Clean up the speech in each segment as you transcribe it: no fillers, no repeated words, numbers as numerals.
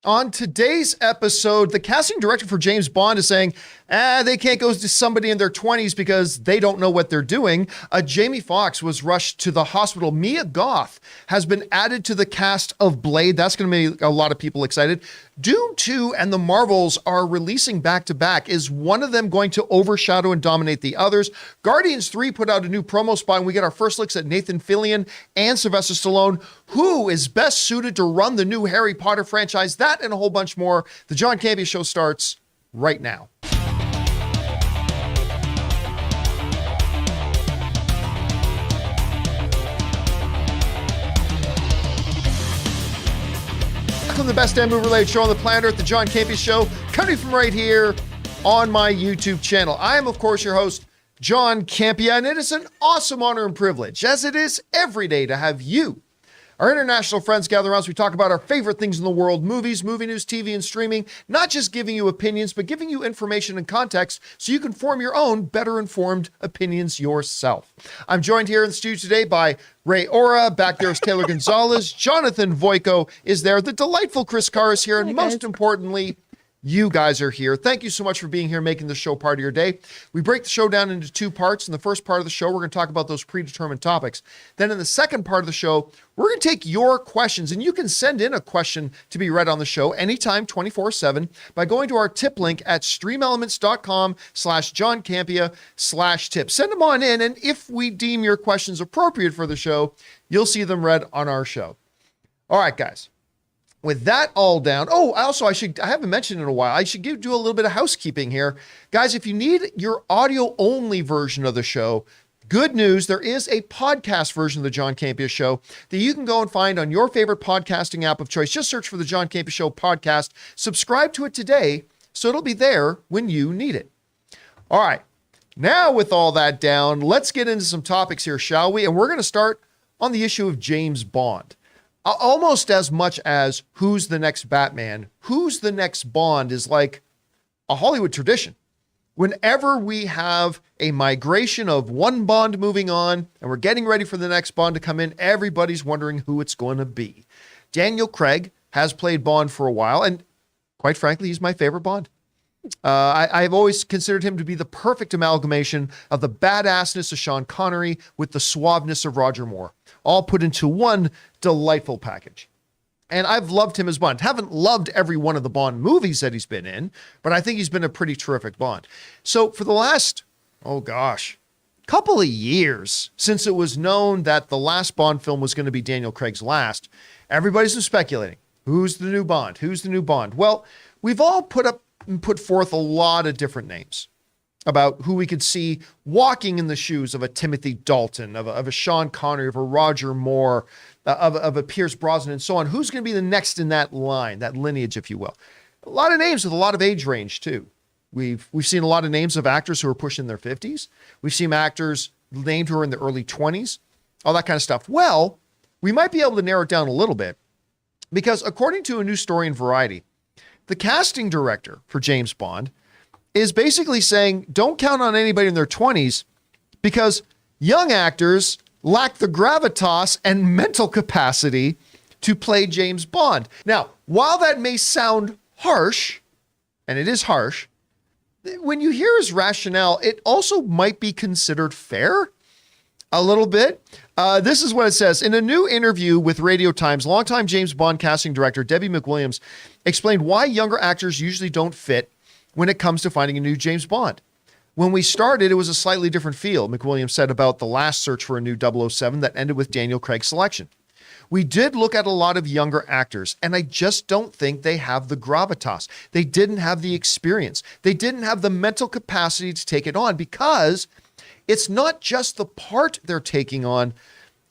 On today's episode, the casting director for James Bond is saying, they can't go to somebody in their 20s because they don't know what they're doing. Jamie Foxx was rushed to the hospital. Mia Goth has been added to the cast of Blade. That's going to make a lot of people excited. Dune 2 and the Marvels are releasing back-to-back. Is one of them going to overshadow and dominate the others? Guardians 3 put out a new promo spot, and we get our first looks at Nathan Fillion and Sylvester Stallone. Who is best suited to run the new Harry Potter franchise? That and a whole bunch more. The John Campea Show starts right now. Welcome to the best damn movie-related show on the planet Earth, the John Campea Show, coming from right here on my YouTube channel. I am, of course, your host, John Campea, and it is an awesome honor and privilege, as it is every day, to have you, our international friends, gather around as we talk about our favorite things in the world, movies, movie news, TV, and streaming, not just giving you opinions, but giving you information and context so you can form your own better informed opinions yourself. I'm joined here in the studio today by Ray Ora, back there is Taylor Gonzalez, Jonathan Voico is there, the delightful Chris Carr is here, and most importantly, you guys are here. Thank you so much for being here, making the show part of your day. We break the show down into two parts. In the first part of the show, we're going to talk about those predetermined topics. Then in the second part of the show, we're going to take your questions, and you can send in a question to be read on the show anytime, 24/7, by going to our tip link at streamelements.com/JohnCampea/tip. Send them on in, and if we deem your questions appropriate for the show, you'll see them read on our show. All right, guys. With that all down, I haven't mentioned in a while, I should do a little bit of housekeeping here. Guys, if you need your audio-only version of the show, good news, there is a podcast version of the John Campea Show that you can go and find on your favorite podcasting app of choice. Just search for the John Campea Show podcast. Subscribe to it today so it'll be there when you need it. All right, now with all that down, let's get into some topics here, shall we? And we're going to start on the issue of James Bond. Almost as much as who's the next Batman, who's the next Bond is like a Hollywood tradition. Whenever we have a migration of one Bond moving on and we're getting ready for the next Bond to come in, everybody's wondering who it's going to be. Daniel Craig has played Bond for a while, and quite frankly, he's my favorite Bond. I've always considered him to be the perfect amalgamation of the badassness of Sean Connery with the suaveness of Roger Moore, all put into one delightful package. And I've loved him as Bond. Haven't loved every one of the Bond movies that he's been in, but I think he's been a pretty terrific Bond. So for the last, couple of years since it was known that the last Bond film was going to be Daniel Craig's last, everybody's been speculating. Who's the new Bond? Who's the new Bond? Well, we've all put forth a lot of different names about who we could see walking in the shoes of a Timothy Dalton, of a Sean Connery, of a Roger Moore, of a Pierce Brosnan, and so on. Who's going to be the next in that line, that lineage, if you will? A lot of names with a lot of age range, too. We've seen a lot of names of actors who are pushing their 50s. We've seen actors named who are in the early 20s, all that kind of stuff. Well, we might be able to narrow it down a little bit because according to a new story in Variety, the casting director for James Bond is basically saying, don't count on anybody in their 20s because young actors lack the gravitas and mental capacity to play James Bond. Now, while that may sound harsh, and it is harsh, when you hear his rationale, it also might be considered fair a little bit. This is what it says. In a new interview with Radio Times, longtime James Bond casting director Debbie McWilliams explained why younger actors usually don't fit when it comes to finding a new James Bond. When we started, it was a slightly different feel, McWilliams said about the last search for a new 007 that ended with Daniel Craig's selection. We did look at a lot of younger actors, and I just don't think they have the gravitas. They didn't have the experience. They didn't have the mental capacity to take it on because it's not just the part they're taking on.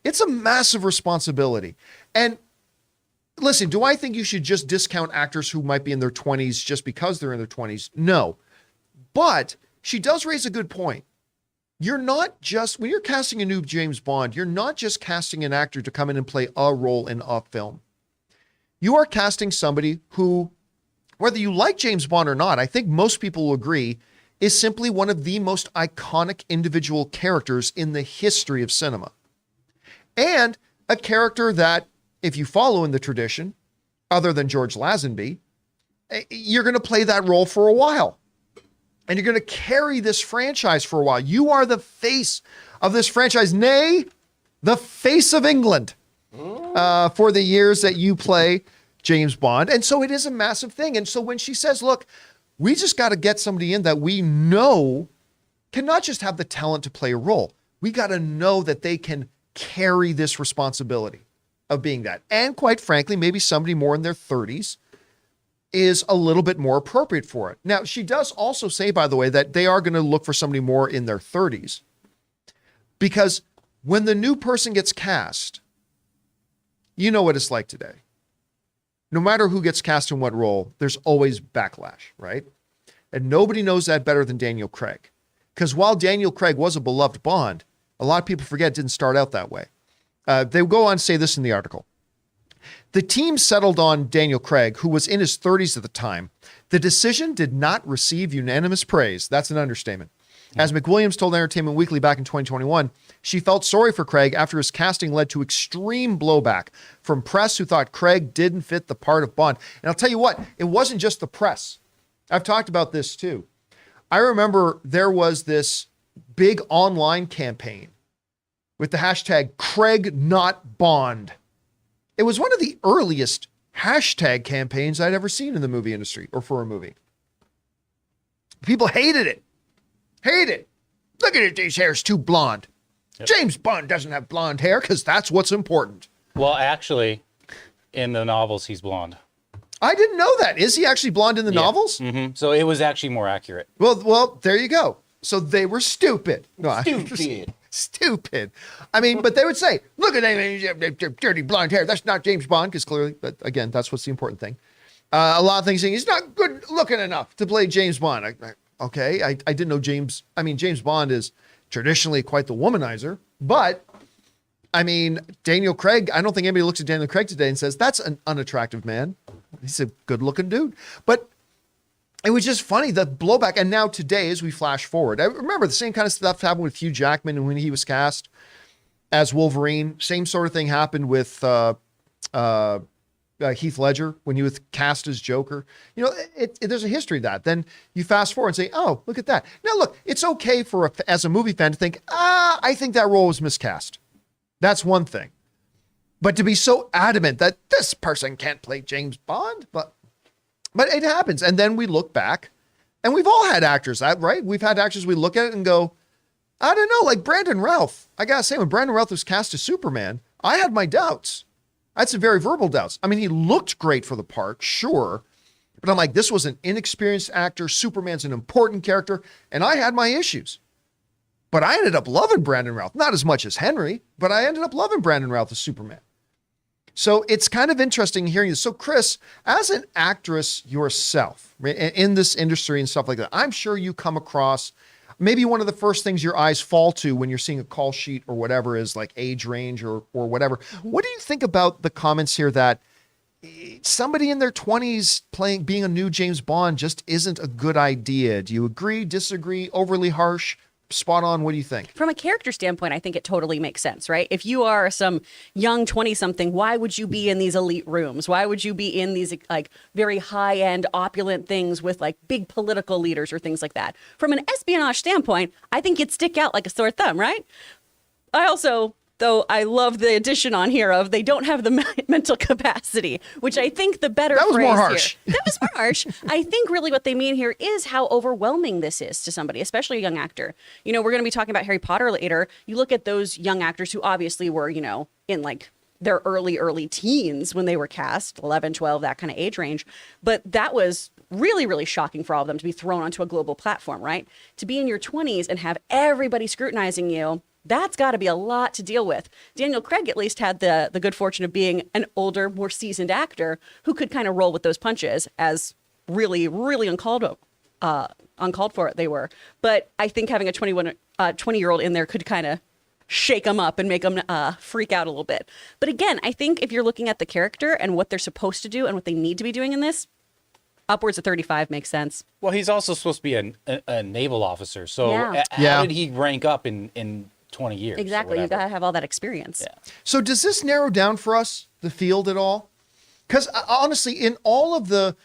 It's a massive responsibility. And listen, do I think you should just discount actors who might be in their 20s just because they're in their 20s? No. But she does raise a good point. You're not just, when you're casting a new James Bond, you're not just casting an actor to come in and play a role in a film. You are casting somebody who, whether you like James Bond or not, I think most people will agree, is simply one of the most iconic individual characters in the history of cinema. And a character that, if you follow in the tradition, other than George Lazenby, you're going to play that role for a while. And you're going to carry this franchise for a while. You are the face of this franchise, nay, the face of England for the years that you play James Bond. And so it is a massive thing. And so when she says, look, we just got to get somebody in that we know can not just have the talent to play a role, we got to know that they can carry this responsibility of being that. And quite frankly, maybe somebody more in their 30s is a little bit more appropriate for it. Now, she does also say, by the way, that they are going to look for somebody more in their 30s, because when the new person gets cast, you know what it's like today. No matter who gets cast in what role, there's always backlash, right? And nobody knows that better than Daniel Craig. Because while Daniel Craig was a beloved Bond, a lot of people forget it didn't start out that way. They go on to say this in the article. The team settled on Daniel Craig, who was in his 30s at the time. The decision did not receive unanimous praise. That's an understatement. As McWilliams told Entertainment Weekly back in 2021, she felt sorry for Craig after his casting led to extreme blowback from press who thought Craig didn't fit the part of Bond. And I'll tell you what, it wasn't just the press. I've talked about this too. I remember there was this big online campaign with the hashtag Craig Not Bond. It was one of the earliest hashtag campaigns I'd ever seen in the movie industry or for a movie. People hated it. Hate it. Look at it, these hair's too blonde. Yep. James Bond doesn't have blonde hair because that's what's important. Well, actually, in the novels, he's blonde. I didn't know that. Is he actually blonde in the novels? Mm-hmm. So it was actually more accurate. Well, there you go. So they were stupid. No, stupid. I mean, but they would say, look at that dirty blonde hair. That's not James Bond, because clearly, but again, that's what's the important thing. A lot of things saying he's not good looking enough to play James Bond. I didn't know James Bond is traditionally quite the womanizer, but I mean, Daniel Craig, I don't think anybody looks at Daniel Craig today and says, that's an unattractive man. He's a good looking dude. But it was just funny, the blowback. And now today, as we flash forward, I remember the same kind of stuff happened with Hugh Jackman when he was cast as Wolverine. Same sort of thing happened with Heath Ledger when he was cast as Joker. You know, there's a history of that. Then you fast forward and say, oh, look at that. Now, look, it's okay as a movie fan to think, I think that role was miscast. That's one thing. But to be so adamant that this person can't play James Bond, but it happens. And then we look back, and we've all had actors, right? We've had actors we look at it and go, I don't know, like Brandon Routh. I gotta say, when Brandon Routh was cast as Superman, I had my doubts. I had some very verbal doubts. I mean, he looked great for the part, sure. But I'm like, this was an inexperienced actor. Superman's an important character. And I had my issues. But I ended up loving Brandon Routh. Not as much as Henry, but I ended up loving Brandon Routh as Superman. So it's kind of interesting hearing this. So Chris, as an actress yourself in this industry and stuff like that, I'm sure you come across maybe one of the first things your eyes fall to when you're seeing a call sheet or whatever is like age range or whatever. What do you think about the comments here that somebody in their 20s being a new James Bond just isn't a good idea? Do you agree, disagree, overly harsh? Spot on. What do you think? From a character standpoint, I think it totally makes sense, right? If you are some young 20-something, why would you be in these elite rooms? Why would you be in these like very high-end, opulent things with like big political leaders or things like that? From an espionage standpoint, I think you'd stick out like a sore thumb, right? I also, though, I love the addition on here of they don't have the mental capacity, which I think the better that was phrase more harsh. Here. That was more harsh. I think really what they mean here is how overwhelming this is to somebody, especially a young actor. You know, we're going to be talking about Harry Potter later. You look at those young actors who obviously were, you know, in like their early teens when they were cast, 11, 12, that kind of age range. But that was really, really shocking for all of them to be thrown onto a global platform, right? To be in your 20s and have everybody scrutinizing you, that's got to be a lot to deal with. Daniel Craig at least had the good fortune of being an older, more seasoned actor who could kind of roll with those punches, as really, really uncalled for they were. But I think having a 20-year-old in there could kind of shake them up and make them freak out a little bit. But again, I think if you're looking at the character and what they're supposed to do and what they need to be doing in this, upwards of 35 makes sense. Well, he's also supposed to be a naval officer. So Yeah. how did he rank up in 20 years? Exactly. You got to have all that experience. Yeah. So does this narrow down for us the field at all? Because honestly, in all of the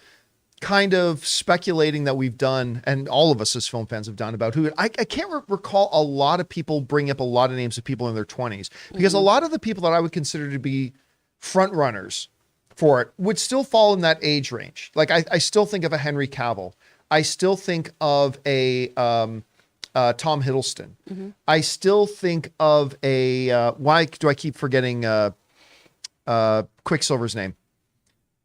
kind of speculating that we've done, and all of us as film fans have done about who, I can't recall a lot of people bring up a lot of names of people in their 20s, because a lot of the people that I would consider to be front runners for it would still fall in that age range. Like I still think of a Henry Cavill. I still think of a Tom Hiddleston. I still think of a why do I keep forgetting Quicksilver's name?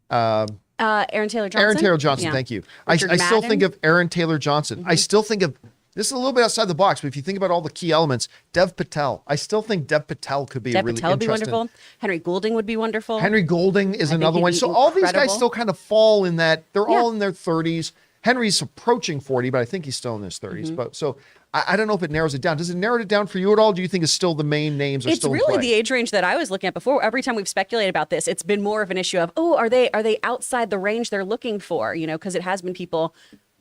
Aaron Taylor Johnson. Aaron Taylor Johnson, Yeah. thank you. I still Madden. think of Aaron Taylor Johnson. I still think of, this is a little bit outside the box, but if you think about all the key elements, Dev Patel. I still think Dev Patel could be Dev really Patel would be interesting. wonderful. Henry Goulding would be wonderful. Henry Goulding is think another he'd one. be So all these guys incredible. still kind of fall in that, they're all in their 30s. Henry's approaching 40, but I think he's still in his 30s. But so I don't know if it narrows it down. Does it narrow it down for you at all? Do you think it's still the main names are It's still in really play? the age range that I was looking at before. Every time we've speculated about this, it's been more of an issue of, oh, are they outside the range they're looking for? You know, because it has been people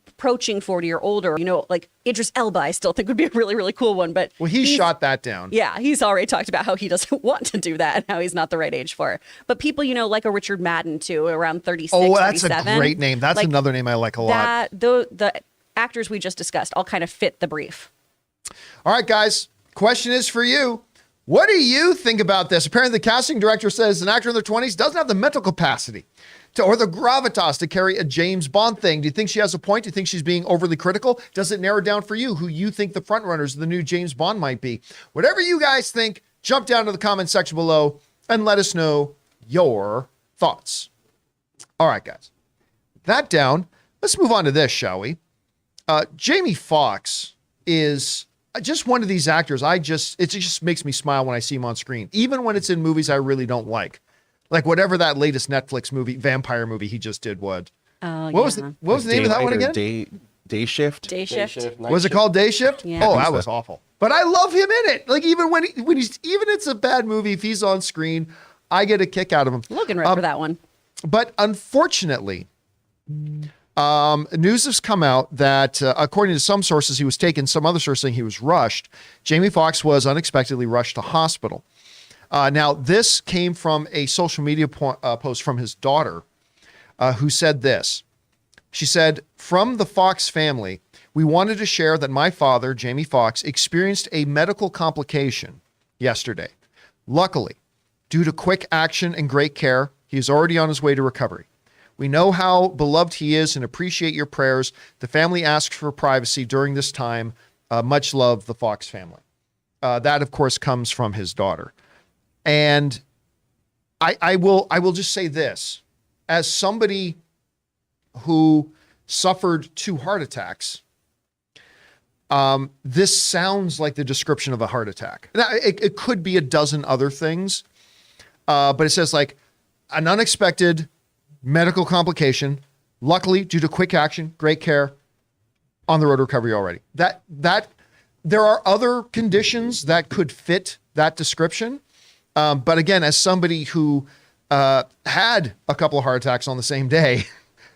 approaching 40 or older. You know, like Idris Elba, I still think would be a really, really cool one. But Well, he shot that down. yeah, he's already talked about how he doesn't want to do that and how he's not the right age for it. But people, you know, like a Richard Madden too, around 36, Oh, that's 37. a great name. That's Like, another name I like a lot. The actors we just discussed all kind of fit the brief. All right, guys. Question is for you. What do you think about this? Apparently, the casting director says an actor in their 20s doesn't have the mental capacity or the gravitas to carry a James Bond thing. Do you think she has a point? Do you think she's being overly critical? Does it narrow down for you who you think the frontrunners of the new James Bond might be? Whatever you guys think, jump down to the comment section below and let us know your thoughts. All right, guys. That down. Let's move on to this, shall we? Jamie Foxx is just one of these actors. It just makes me smile when I see him on screen, even when it's in movies I really don't like whatever that latest Netflix movie, vampire movie he just did. What was the name of that one again? Day Shift. Day Shift. Was it called Day Shift? Yeah. Oh, that was awful. But I love him in it. Like even when he's even it's a bad movie, if he's on screen, I get a kick out of him. Looking right for that one. But unfortunately, news has come out that according to some sources, he was taken. Some other sources saying he was rushed. Jamie Foxx was unexpectedly rushed to hospital. Now, this came from a social media post from his daughter, who said this. She said, "From the Foxx family, we wanted to share that my father, Jamie Foxx, experienced a medical complication yesterday. Luckily, due to quick action and great care, he is already on his way to recovery. We know how beloved he is and appreciate your prayers. The family asks for privacy during this time. Much love, the Foxx family." That, of course, comes from his daughter. And I will just say this. As somebody who suffered 2 heart attacks, this sounds like the description of a heart attack. Now, it could be a dozen other things, but it says like an unexpected medical complication, luckily due to quick action, great care, on the road to recovery already. That there are other conditions that could fit that description. But again, as somebody who had a couple of heart attacks on the same day,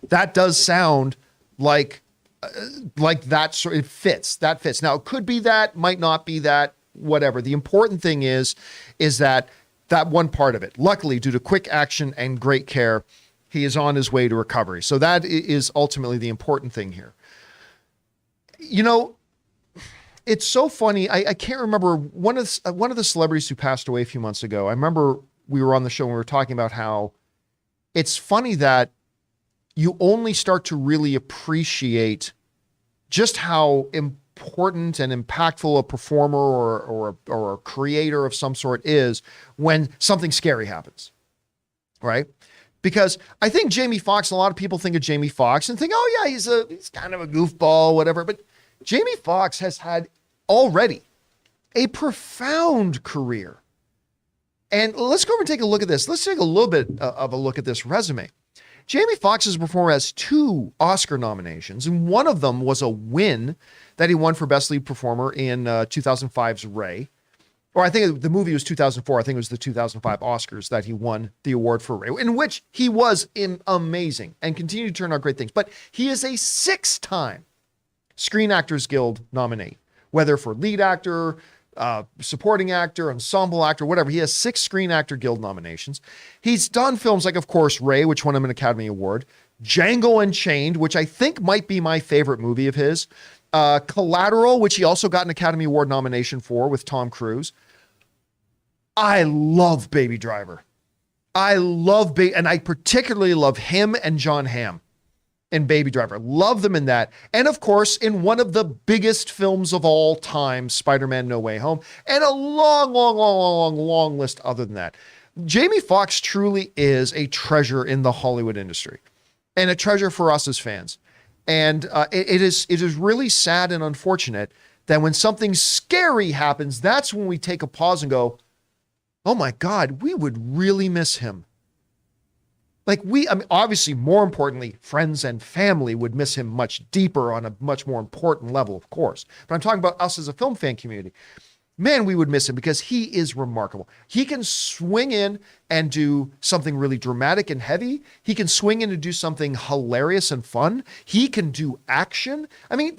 that does sound like that. So it fits. That fits. Now it could be that, might not be that, whatever. The important thing is that one part of it. Luckily, due to quick action and great care, he is on his way to recovery. So that is ultimately the important thing here. You know, it's so funny. I can't remember one of the celebrities who passed away a few months ago. I remember we were on the show and we were talking about how it's funny that you only start to really appreciate just how important and impactful a performer or a creator of some sort is when something scary happens, right? Because I think Jamie Foxx, a lot of people think of Jamie Foxx and think, oh yeah, he's kind of a goofball, whatever. But Jamie Foxx has had already a profound career. And let's go over and take a look at this. Let's take a little bit of a look at this resume. Jamie Foxx's performer has 2 Oscar nominations, and one of them was a win that he won for Best Lead Performer in 2005's Ray. Or I think the movie was 2004. I think it was the 2005 Oscars that he won the award for Ray, in which he was amazing and continued to turn out great things. But he is a 6-time Screen Actors Guild nominee, whether for lead actor, supporting actor, ensemble actor, whatever. He has 6 Screen Actor Guild nominations. He's done films like, of course, Ray, which won him an Academy Award, Django Unchained, which I think might be my favorite movie of his, Collateral, which he also got an Academy Award nomination for with Tom Cruise. I love Baby Driver. And I particularly love him and John Hamm in Baby Driver. Love them in that. And of course, in one of the biggest films of all time, Spider-Man No Way Home, and a long list other than that. Jamie Foxx truly is a treasure in the Hollywood industry and a treasure for us as fans. And it is really sad and unfortunate that when something scary happens, that's when we take a pause and go, oh my God, we would really miss him. Like obviously, more importantly, friends and family would miss him much deeper on a much more important level, of course. But I'm talking about us as a film fan community. Man, we would miss him because he is remarkable. He can swing in and do something really dramatic and heavy. He can swing in and do something hilarious and fun. He can do action. I mean,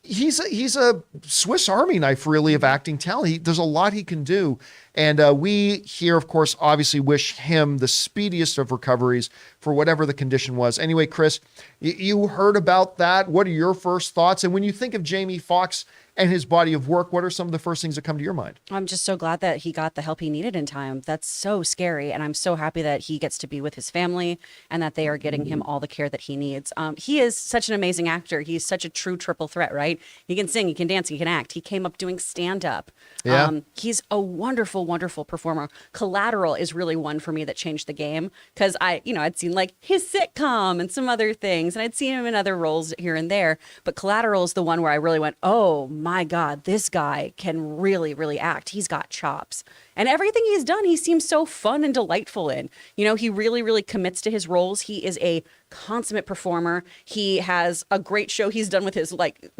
he's a Swiss Army knife, really, of acting talent. There's a lot he can do. And we here, of course, obviously wish him the speediest of recoveries for whatever the condition was. Anyway, Chris, you heard about that. What are your first thoughts? And when you think of Jamie Foxx and his body of work, what are some of the first things that come to your mind? I'm just so glad that he got the help he needed in time. That's so scary. And I'm so happy that he gets to be with his family and that they are getting him all the care that he needs. He is such an amazing actor. He's such a true triple threat, right? He can sing, he can dance, he can act. He came up doing stand-up. Yeah. He's a wonderful performer. Collateral is really one for me that changed the game because I'd seen like his sitcom and some other things, and I'd seen him in other roles here and there. But Collateral is the one where I really went, oh my God, this guy can really, really act. He's got chops. And everything he's done, he seems so fun and delightful in. He really, really commits to his roles. He is a consummate performer. He has a great show he's done with his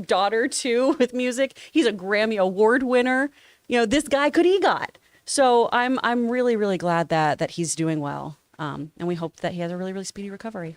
daughter too, with music. He's a Grammy Award winner. This guy could EGOT. So I'm really, really glad that he's doing well. And we hope that he has a really, really speedy recovery.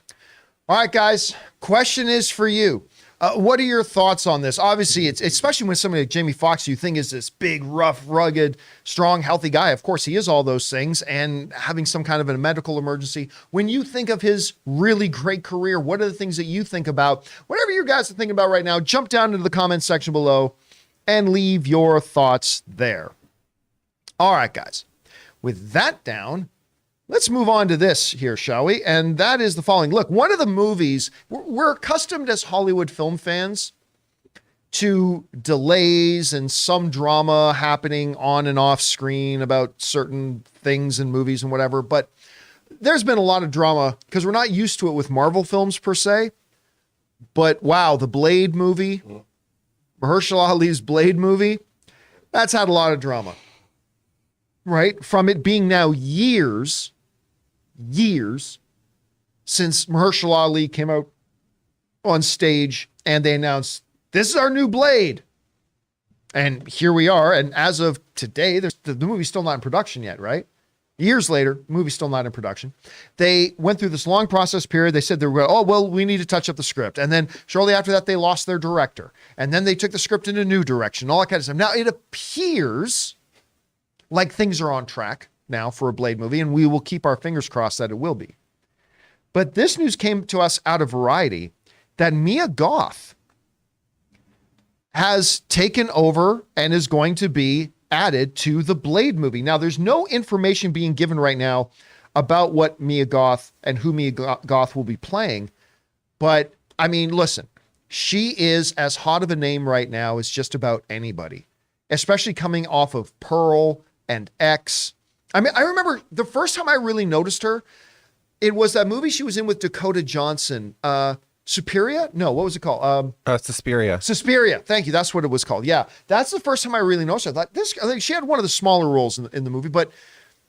All right, guys, question is for you. What are your thoughts on this? Obviously, it's especially when somebody like Jamie Foxx you think is this big, rough, rugged, strong, healthy guy. Of course, he is all those things, and having some kind of a medical emergency. When you think of his really great career, what are the things that you think about? Whatever you guys are thinking about right now, jump down into the comments section below and leave your thoughts there. All right, guys, with that down, let's move on to this here, shall we? And that is the following. Look, one of the movies, we're accustomed as Hollywood film fans to delays and some drama happening on and off screen about certain things in movies and whatever. But there's been a lot of drama because we're not used to it with Marvel films per se. But wow, the Blade movie, Mahershala Ali's Blade movie, that's had a lot of drama. Right? From it being now years since Mahershala Ali came out on stage and they announced, this is our new Blade. And here we are. And as of today, the movie's still not in production yet, right? Years later, the movie's still not in production. They went through this long process period. They said they were, we need to touch up the script. And then shortly after that, they lost their director. And then they took the script in a new direction, all that kind of stuff. Now, it appears like things are on track now for a Blade movie, and we will keep our fingers crossed that it will be. But this news came to us out of Variety that Mia Goth has taken over and is going to be added to the Blade movie. Now, there's no information being given right now about what Mia Goth and who Mia Goth will be playing. But, I mean, listen, she is as hot of a name right now as just about anybody, especially coming off of Pearl and X. I mean, I remember the first time I really noticed her, it was that movie she was in with Dakota Johnson. Suspiria? No, what was it called? Suspiria. Suspiria. Thank you. That's what it was called. Yeah. I think she had one of the smaller roles in the movie, but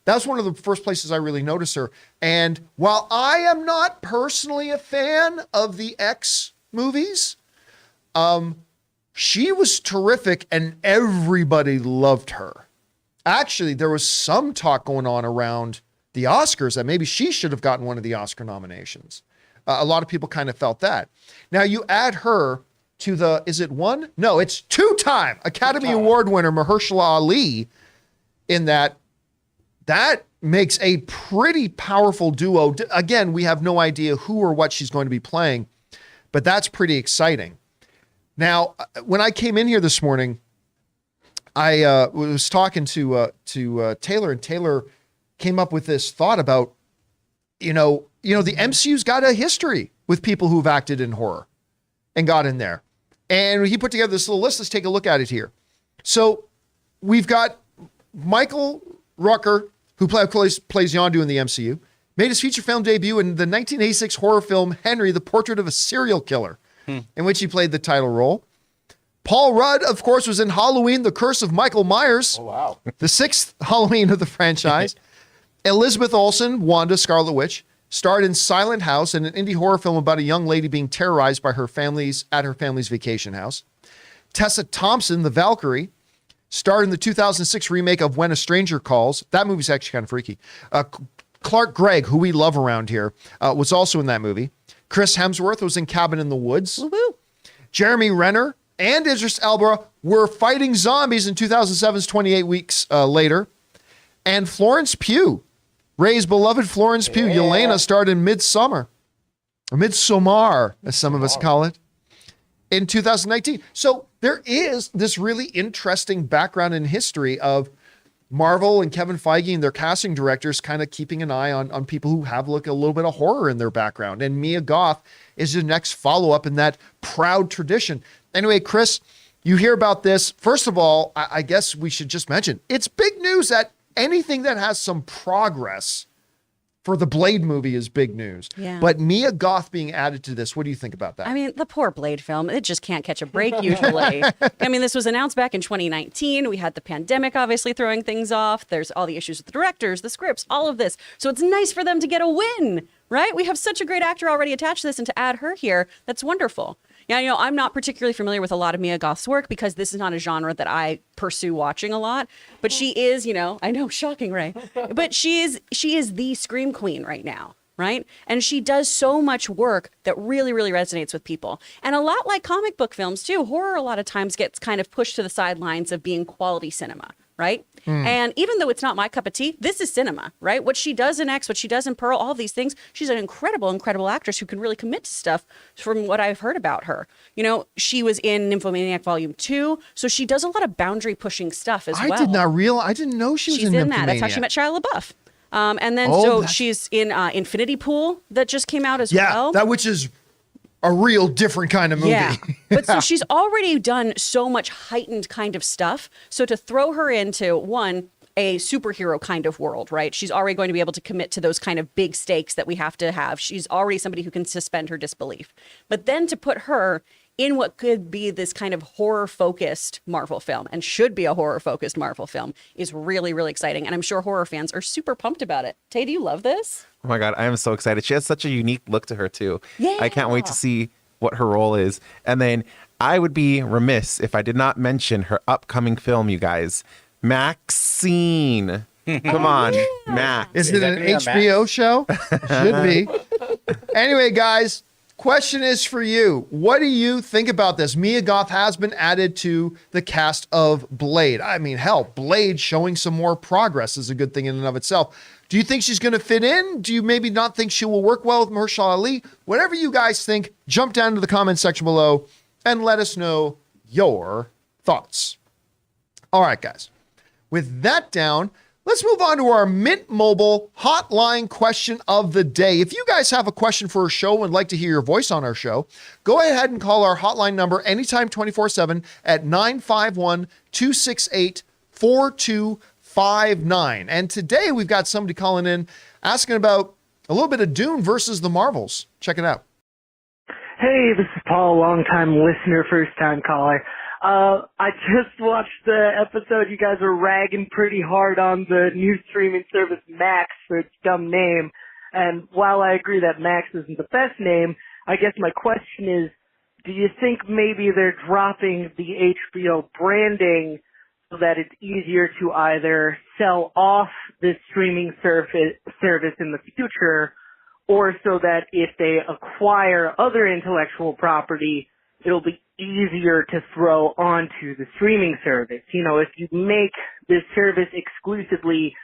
that's one of the first places I really noticed her. And while I am not personally a fan of the X movies, she was terrific and everybody loved her. Actually, there was some talk going on around the Oscars that maybe she should have gotten one of the Oscar nominations. A lot of people kind of felt that. Now, you add her to the, is it one? No, it's two-time Academy Award winner Mahershala Ali in that. That makes a pretty powerful duo. Again, we have no idea who or what she's going to be playing, but that's pretty exciting. Now, when I came in here this morning, I was talking to Taylor, and Taylor came up with this thought about, the MCU's got a history with people who've acted in horror and got in there. And he put together this little list. Let's take a look at it here. So we've got Michael Rooker, who plays Yondu in the MCU, made his feature film debut in the 1986 horror film Henry, the Portrait of a Serial Killer, in which he played the title role. Paul Rudd, of course, was in Halloween, The Curse of Michael Myers. Oh, wow. The sixth Halloween of the franchise. Elizabeth Olsen, Wanda, Scarlet Witch, starred in Silent House, an indie horror film about a young lady being terrorized by her family's vacation house. Tessa Thompson, the Valkyrie, starred in the 2006 remake of When a Stranger Calls. That movie's actually kind of freaky. Clark Gregg, who we love around here, was also in that movie. Chris Hemsworth was in Cabin in the Woods. Woo-hoo. Jeremy Renner and Idris Elba were fighting zombies in 2007's 28 Weeks Later. And Florence Pugh, Ray's beloved Florence Pugh, Yelena, starred in Midsommar, as some of us call it, in 2019. So there is this really interesting background in history of Marvel and Kevin Feige and their casting directors kind of keeping an eye on people who have a little bit of horror in their background. And Mia Goth is the next follow-up in that proud tradition. Anyway, Chris, you hear about this. First of all, I guess we should just mention, it's big news that anything that has some progress for the Blade movie is big news. Yeah. But Mia Goth being added to this, what do you think about that? I mean, the poor Blade film, it just can't catch a break usually. I mean, this was announced back in 2019. We had the pandemic obviously throwing things off. There's all the issues with the directors, the scripts, all of this. So it's nice for them to get a win, right? We have such a great actor already attached to this, and to add her here, that's wonderful. Yeah, I'm not particularly familiar with a lot of Mia Goth's work because this is not a genre that I pursue watching a lot. But she is, I know, shocking, Ray. But she is the scream queen right now, right? And she does so much work that really, really resonates with people. And a lot like comic book films too, horror a lot of times gets kind of pushed to the sidelines of being quality cinema, right? And even though it's not my cup of tea, this is cinema, right? What she does in X, what she does in Pearl, all of these things, she's an incredible, incredible actress who can really commit to stuff from what I've heard about her. She was in Nymphomaniac Volume 2, so she does a lot of boundary pushing stuff as well. I didn't know she was in Nymphomaniac. That. That's how she met Shia LaBeouf. And then she's in Infinity Pool that just came out as well. Yeah, that which is a real different kind of movie. Yeah. But so she's already done so much heightened kind of stuff. So to throw her into a superhero kind of world, right? She's already going to be able to commit to those kind of big stakes that we have to have. She's already somebody who can suspend her disbelief. But then to put her in what could be this kind of horror-focused Marvel film, and should be a horror-focused Marvel film, is really, really exciting. And I'm sure horror fans are super pumped about it. Tay, do you love this? Oh my God, I am so excited. She has such a unique look to her too. Yeah. I can't wait to see what her role is. And then I would be remiss if I did not mention her upcoming film, you guys. Maxine. Come on, Max. Is it an HBO show? Should be. Anyway, guys, question is for you. What do you think about this? Mia Goth has been added to the cast of Blade. I mean, hell, Blade showing some more progress is a good thing in and of itself. Do you think she's going to fit in? Do you maybe not think she will work well with Mahershala Ali? Whatever you guys think, jump down to the comment section below and let us know your thoughts. All right, guys. With that down, let's move on to our Mint Mobile hotline question of the day. If you guys have a question for our show and would like to hear your voice on our show, go ahead and call our hotline number anytime 24/7 at 951-268-4259. And today we've got somebody calling in asking about a little bit of Dune versus the Marvels. Check it out. Hey, this is Paul, longtime listener, first-time caller. I just watched the episode. You guys are ragging pretty hard on the new streaming service Max for its dumb name. And while I agree that Max isn't the best name, I guess my question is, do you think maybe they're dropping the HBO branding so that it's easier to either sell off this streaming service in the future, or so that if they acquire other intellectual property, it'll be easier to throw onto the streaming service. You know, if you make this service exclusively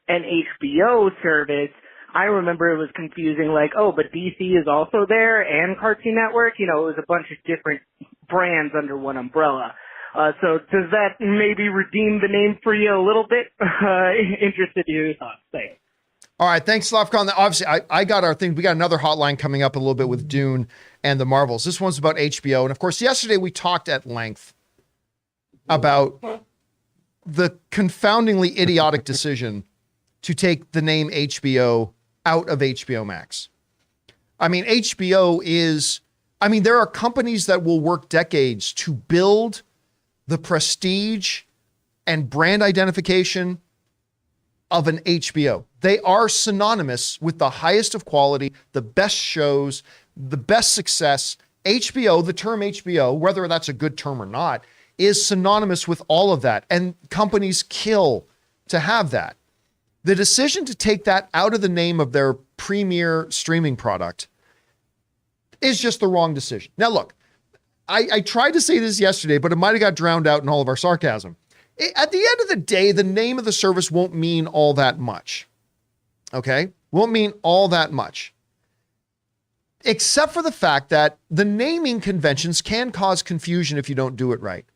an HBO service, I remember it was confusing, like, oh, but DC is also there and Cartoon Network. You know, it was a bunch of different brands under one umbrella. So does that maybe redeem the name for you a little bit? Interested to hear your thoughts. Thanks. All right, thanks, Lofcon. Obviously, I got our thing. We got another hotline coming up a little bit with Dune and the Marvels. This one's about HBO. And of course, yesterday we talked at length about the confoundingly idiotic decision to take the name HBO out of HBO Max. I mean, HBO is, there are companies that will work decades to build the prestige and brand identification of an HBO. They are synonymous with the highest of quality, the best shows, the best success. HBO, the term HBO, whether that's a good term or not, is synonymous with all of that. And companies kill to have that. The decision to take that out of the name of their premier streaming product is just the wrong decision. Now, look, I tried to say this yesterday, but it might have got drowned out in all of our sarcasm. At the end of the day, the name of the service won't mean all that much. Okay? Won't mean all that much. Except for the fact that the naming conventions can cause confusion if you don't do it right.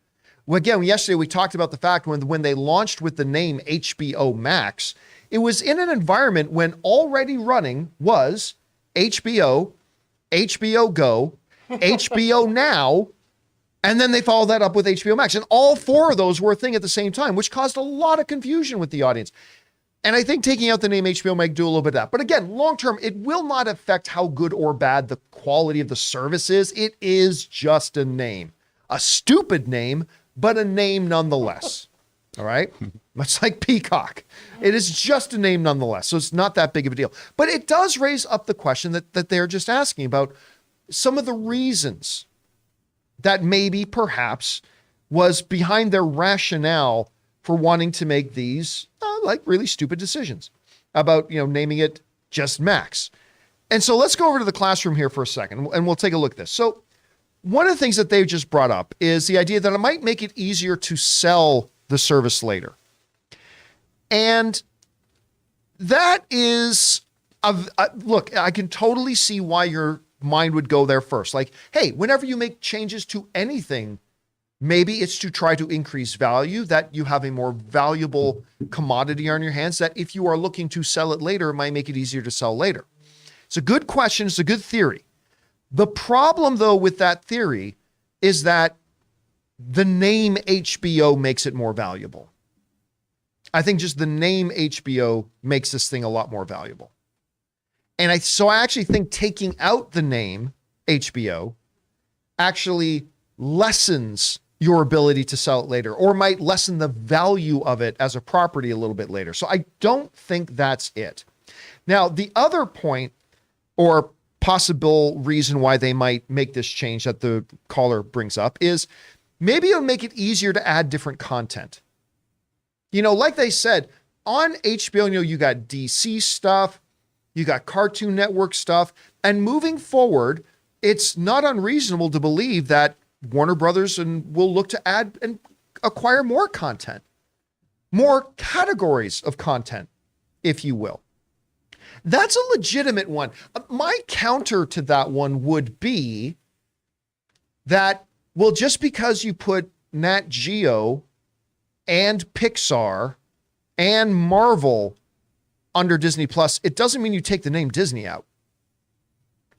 Well, again, yesterday we talked about the fact when they launched with the name HBO Max, it was in an environment when already running was HBO, HBO Go, HBO Now, and then they followed that up with HBO Max. And all four of those were a thing at the same time, which caused a lot of confusion with the audience. And I think taking out the name HBO might do a little bit of that. But again, long-term, it will not affect how good or bad the quality of the service is. It is just a name. A stupid name, but a name nonetheless. All right? Much like Peacock. It is just a name nonetheless. So it's not that big of a deal. But it does raise up the question that they're just asking about some of the reasons that maybe perhaps was behind their rationale for wanting to make these like really stupid decisions about, naming it just Max. And so let's go over to the classroom here for a second and we'll take a look at this. So one of the things that they've just brought up is the idea that it might make it easier to sell the service later. And that is, look, I can totally see why your mind would go there first. Like, hey, whenever you make changes to anything, maybe it's to try to increase value, that you have a more valuable commodity on your hands, that if you are looking to sell it later, it might make it easier to sell later. It's a good question. It's a good theory. The problem, though, with that theory is that the name HBO makes it more valuable. I think just the name HBO makes this thing a lot more valuable. And I actually think taking out the name HBO actually lessens your ability to sell it later, or might lessen the value of it as a property a little bit later. So I don't think that's it. Now, the other point or possible reason why they might make this change that the caller brings up is maybe it'll make it easier to add different content. Like they said, on HBO, you got DC stuff, you got Cartoon Network stuff, and moving forward, it's not unreasonable to believe that Warner Brothers will look to add and acquire more content, more categories of content, if you will. That's a legitimate one. My counter to that one would be that, well, just because you put Nat Geo and Pixar and Marvel under Disney Plus, it doesn't mean you take the name Disney out.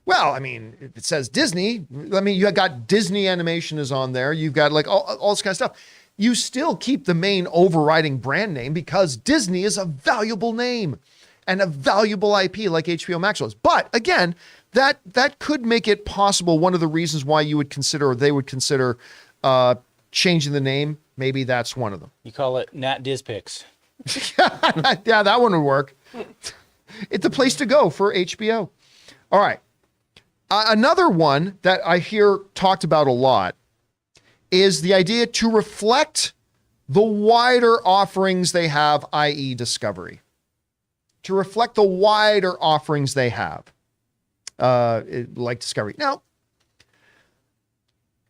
Well, if it says Disney, you got Disney Animation is on there. You've got like all this kind of stuff. You still keep the main overriding brand name because Disney is a valuable name and a valuable IP like HBO Max was. But again, that could make it possible. One of the reasons why you would consider, or they would consider, changing the name. Maybe that's one of them. You call it Nat Dizpix. Yeah, that one would work. It's the place to go for HBO. All right. Another one that I hear talked about a lot is the idea to reflect the wider offerings they have, i.e. Discovery. To reflect the wider offerings they have, like Discovery. Now,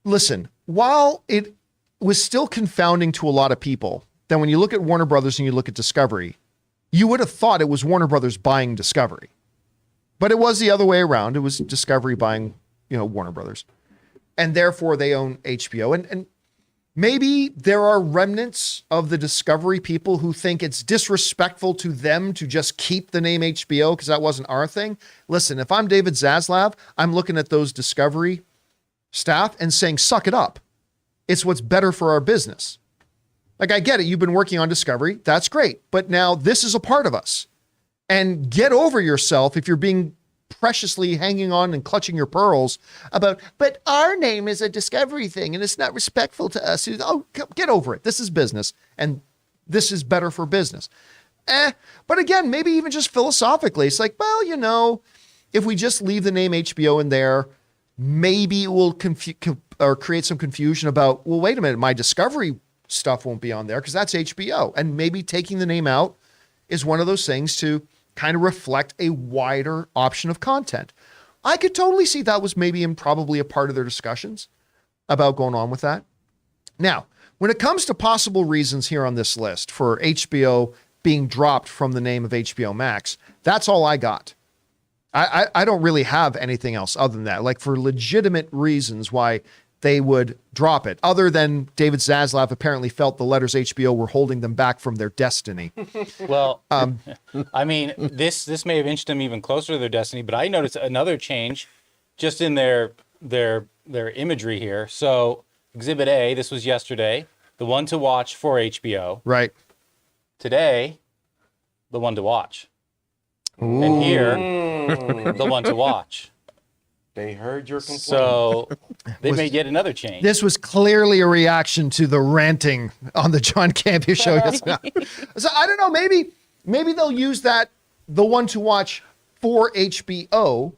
listen, while it was still confounding to a lot of people, then when you look at Warner Brothers and you look at Discovery, you would have thought it was Warner Brothers buying Discovery. But it was the other way around. It was Discovery buying, Warner Brothers. And therefore they own HBO. And maybe there are remnants of the Discovery people who think it's disrespectful to them to just keep the name HBO because that wasn't our thing. Listen, if I'm David Zaslav, I'm looking at those Discovery staff and saying, suck it up. It's what's better for our business. Like, I get it. You've been working on Discovery. That's great. But now this is a part of us. And get over yourself if you're being preciously hanging on and clutching your pearls about, but our name is a Discovery thing and it's not respectful to us. Oh, get over it. This is business and this is better for business. But again, maybe even just philosophically, it's like, well, if we just leave the name HBO in there, maybe it will create some confusion about, well, wait a minute, my Discovery stuff won't be on there because that's HBO. And maybe taking the name out is one of those things to kind of reflect a wider option of content. I could totally see that was maybe and probably a part of their discussions about going on with that. Now, when it comes to possible reasons here on this list for HBO being dropped from the name of HBO Max, that's all I got. I don't really have anything else other than that, like for legitimate reasons why they would drop it, other than David Zaslav apparently felt the letters HBO were holding them back from their destiny. Well, I mean, this may have inched them even closer to their destiny, but I noticed another change just in their imagery here. So Exhibit A, this was yesterday, the one to watch for HBO. Right. Today, the one to watch. Ooh. And here, the one to watch. They heard your complaint. So they made yet another change. This was clearly a reaction to the ranting on the John Campea show yesterday. So I don't know, maybe they'll use that, the one to watch for HBO,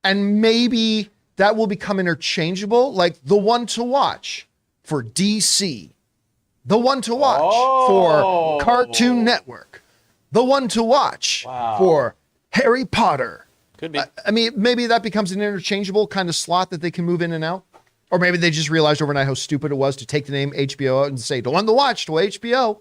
and maybe that will become interchangeable, like the one to watch for DC, the one to watch for Cartoon Network, the one to watch for Harry Potter. Could be. I mean, maybe that becomes an interchangeable kind of slot that they can move in and out. Or maybe they just realized overnight how stupid it was to take the name HBO out and say, the one to watch to HBO.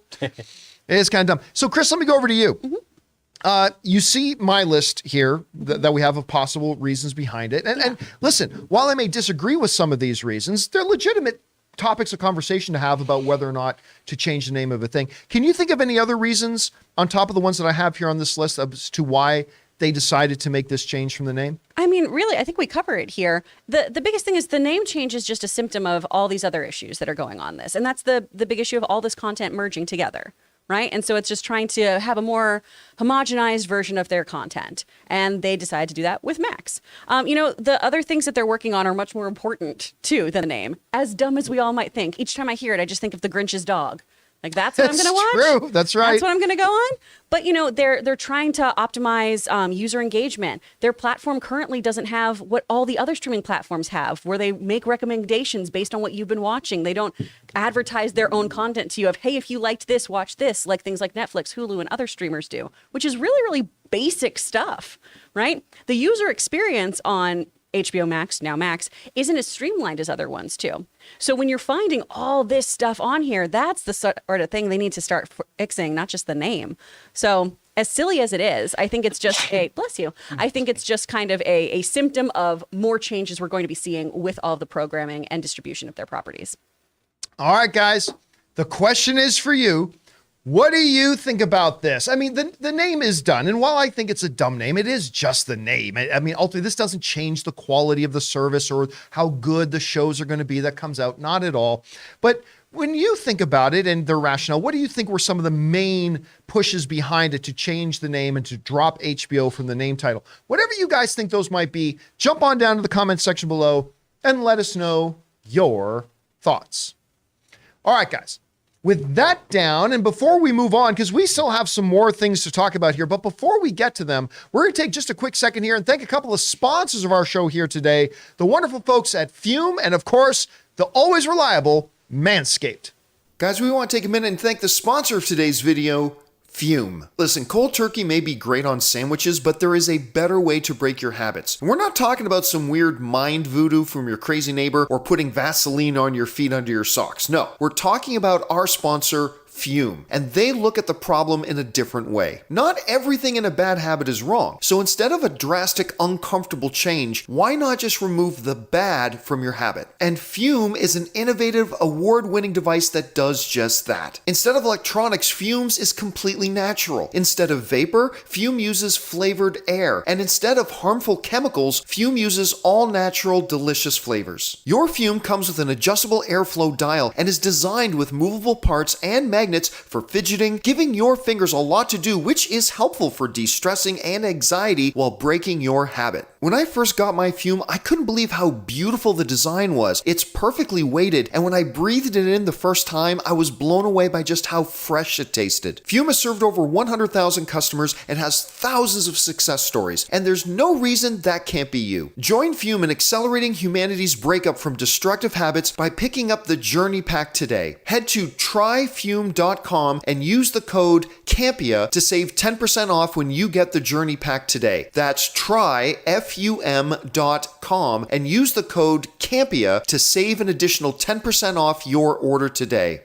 It's kind of dumb. So, Chris, let me go over to you. Mm-hmm. You see my list here that we have of possible reasons behind it. And listen, while I may disagree with some of these reasons, they're legitimate topics of conversation to have about whether or not to change the name of a thing. Can you think of any other reasons on top of the ones that I have here on this list as to why they decided to make this change from the name? I mean, really, I think we cover it here. The biggest thing is the name change is just a symptom of all these other issues that are going on this. And that's the big issue of all this content merging together, right? And so it's just trying to have a more homogenized version of their content. And they decided to do that with Max. The other things that they're working on are much more important, too, than the name. As dumb as we all might think. Each time I hear it, I just think of the Grinch's dog. Like, that's what I'm going to watch. True. That's right. That's what I'm going to go on. But, they're trying to optimize user engagement. Their platform currently doesn't have what all the other streaming platforms have, where they make recommendations based on what you've been watching. They don't advertise their own content to you of, hey, if you liked this, watch this, like things like Netflix, Hulu, and other streamers do, which is really, really basic stuff, right? The user experience on HBO Max, now Max, isn't as streamlined as other ones too. So when you're finding all this stuff on here, that's the sort of thing they need to start fixing, not just the name. So as silly as it is, I think it's just bless you. I think it's just kind of a symptom of more changes we're going to be seeing with all of the programming and distribution of their properties. All right, guys, the question is for you. What do you think about this? I mean, the name is done. And while I think it's a dumb name, it is just the name. I mean, ultimately, this doesn't change the quality of the service or how good the shows are going to be that comes out. Not at all. But when you think about it and their rationale, what do you think were some of the main pushes behind it to change the name and to drop HBO from the name title? Whatever you guys think those might be, jump on down to the comment section below and let us know your thoughts. All right, guys. With that down, and before we move on, because we still have some more things to talk about here, but before we get to them, we're going to take just a quick second here and thank a couple of sponsors of our show here today, the wonderful folks at Fume, and of course, the always reliable Manscaped. Guys, we want to take a minute and thank the sponsor of today's video, Fume. Listen, cold turkey may be great on sandwiches, but there is a better way to break your habits. And we're not talking about some weird mind voodoo from your crazy neighbor or putting Vaseline on your feet under your socks. No, we're talking about our sponsor, Fume, and they look at the problem in a different way. Not everything in a bad habit is wrong, so instead of a drastic, uncomfortable change, why not just remove the bad from your habit? And Fume is an innovative, award-winning device that does just that. Instead of electronics, Fumes is completely natural. Instead of vapor, Fume uses flavored air, and instead of harmful chemicals, Fume uses all-natural, delicious flavors. Your Fume comes with an adjustable airflow dial and is designed with movable parts and magnets for fidgeting, giving your fingers a lot to do, which is helpful for de-stressing and anxiety while breaking your habit. When I first got my Fume, I couldn't believe how beautiful the design was. It's perfectly weighted, and when I breathed it in the first time, I was blown away by just how fresh it tasted. Fume has served over 100,000 customers and has thousands of success stories, and there's no reason that can't be you. Join Fume in accelerating humanity's breakup from destructive habits by picking up the Journey Pack today. Head to tryfume.com and use the code Campea to save 10% off when you get the Journey Pack today. That's tryfum.com and use the code Campea to save an additional 10% off your order today.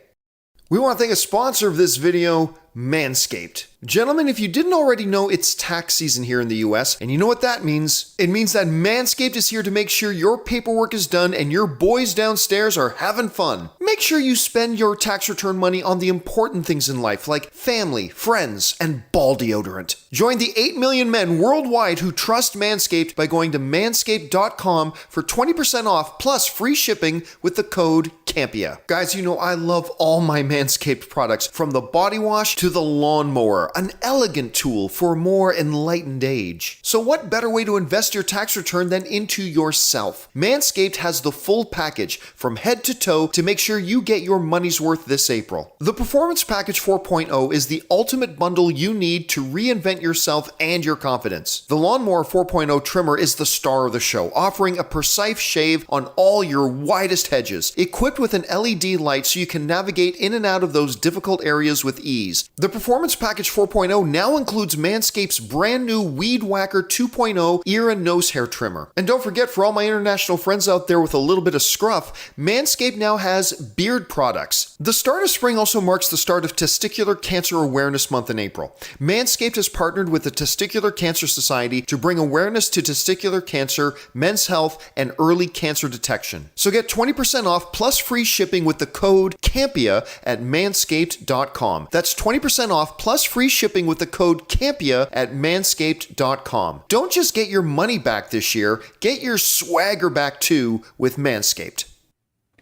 We want to thank a sponsor of this video, Manscaped. Gentlemen, if you didn't already know, it's tax season here in the US, and you know what that means? It means that Manscaped is here to make sure your paperwork is done and your boys downstairs are having fun. Make sure you spend your tax return money on the important things in life, like family, friends, and ball deodorant. Join the 8 million men worldwide who trust Manscaped by going to manscaped.com for 20% off plus free shipping with the code Campea. Guys, you know I love all my Manscaped products, from the body wash to the lawnmower, an elegant tool for a more enlightened age. So what better way to invest your tax return than into yourself? Manscaped has the full package from head to toe to make sure you get your money's worth this April. The Performance Package 4.0 is the ultimate bundle you need to reinvent yourself and your confidence. The Lawnmower 4.0 trimmer is the star of the show, offering a precise shave on all your widest hedges, equipped with an LED light so you can navigate in and out of those difficult areas with ease. The Performance Package 4.0 now includes Manscaped's brand new Weed Whacker 2.0 ear and nose hair trimmer. And don't forget, for all my international friends out there with a little bit of scruff, Manscaped now has beard products. The start of spring also marks the start of Testicular Cancer Awareness Month in April. Manscaped has partnered with the Testicular Cancer Society to bring awareness to testicular cancer, men's health, and early cancer detection. So get 20% off plus free shipping with the code Campea at manscaped.com. That's 20% off plus free shipping with the code Campea at manscaped.com. Don't just get your money back this year, get your swagger back too with Manscaped.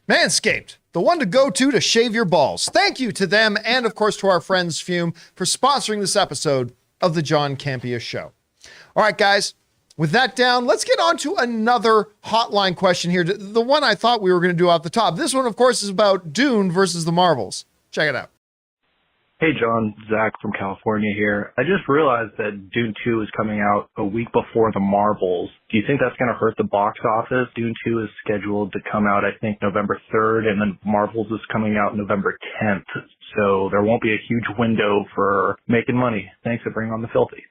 Manscaped, the one to go to shave your balls. Thank you to them and, of course, to our friends Fume for sponsoring this episode of the John Campea Show. All right, guys, with that down, let's get on to another hotline question here. The one I thought we were going to do off the top. This one, of course, is about Dune versus the Marvels. Check it out. Hey, John, Zach from California here. I just realized that Dune 2 is coming out a week before the Marvels. Do you think that's going to hurt the box office? Dune 2 is scheduled to come out, I think, November 3rd, and then Marvels is coming out November 10th. So there won't be a huge window for making money. Thanks for bringing on the filthy.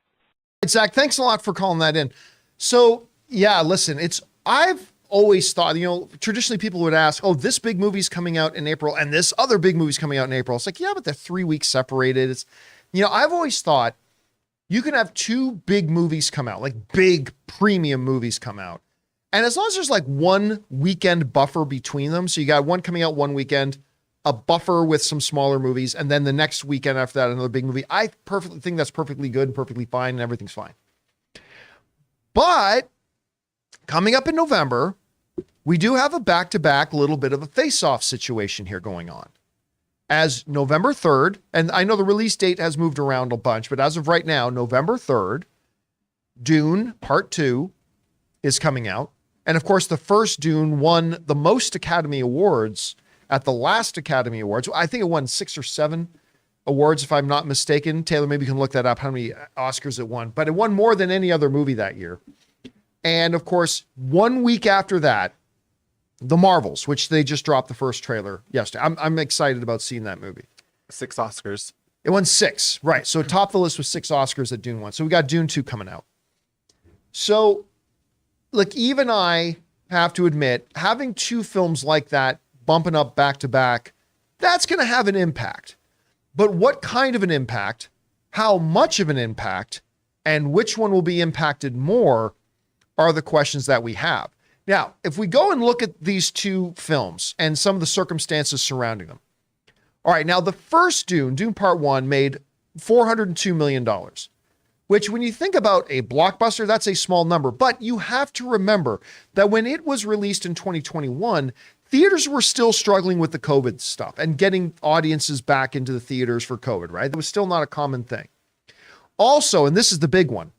Zach, thanks a lot for calling that in. So, yeah, listen, I've always thought, traditionally people would ask, oh, this big movie's coming out in April and this other big movie's coming out in April. It's like, yeah, but they're 3 weeks separated. I've always thought you can have two big movies come out, like big premium movies come out. And as long as there's like 1 weekend buffer between them, so you got one coming out one weekend, a buffer with some smaller movies, and then the next weekend after that, another big movie, I perfectly think that's perfectly good and perfectly fine and everything's fine. But coming up in November, we do have a back-to-back little bit of a face-off situation here going on. As November 3rd, and I know the release date has moved around a bunch, but as of right now, November 3rd, Dune Part 2 is coming out. And of course, the first Dune won the most Academy Awards at the last Academy Awards. I think it won 6 or 7 awards, if I'm not mistaken. Taylor, maybe you can look that up, how many Oscars it won. But it won more than any other movie that year. And of course, 1 week after that, The Marvels, which they just dropped the first trailer yesterday. I'm excited about seeing that movie. 6 Oscars. It won 6, right? So top of the list with 6 Oscars that Dune won. So we got Dune 2 coming out. So, like, even I have to admit, having 2 films like that bumping up back to back, that's going to have an impact. But what kind of an impact, how much of an impact, and which one will be impacted more are the questions that we have. Now, if we go and look at these 2 films and some of the circumstances surrounding them. All right, now the first Dune Part 1, made $402 million, which when you think about a blockbuster, that's a small number. But you have to remember that when it was released in 2021, theaters were still struggling with the COVID stuff and getting audiences back into the theaters for COVID, right? That was still not a common thing. Also, and this is the big one,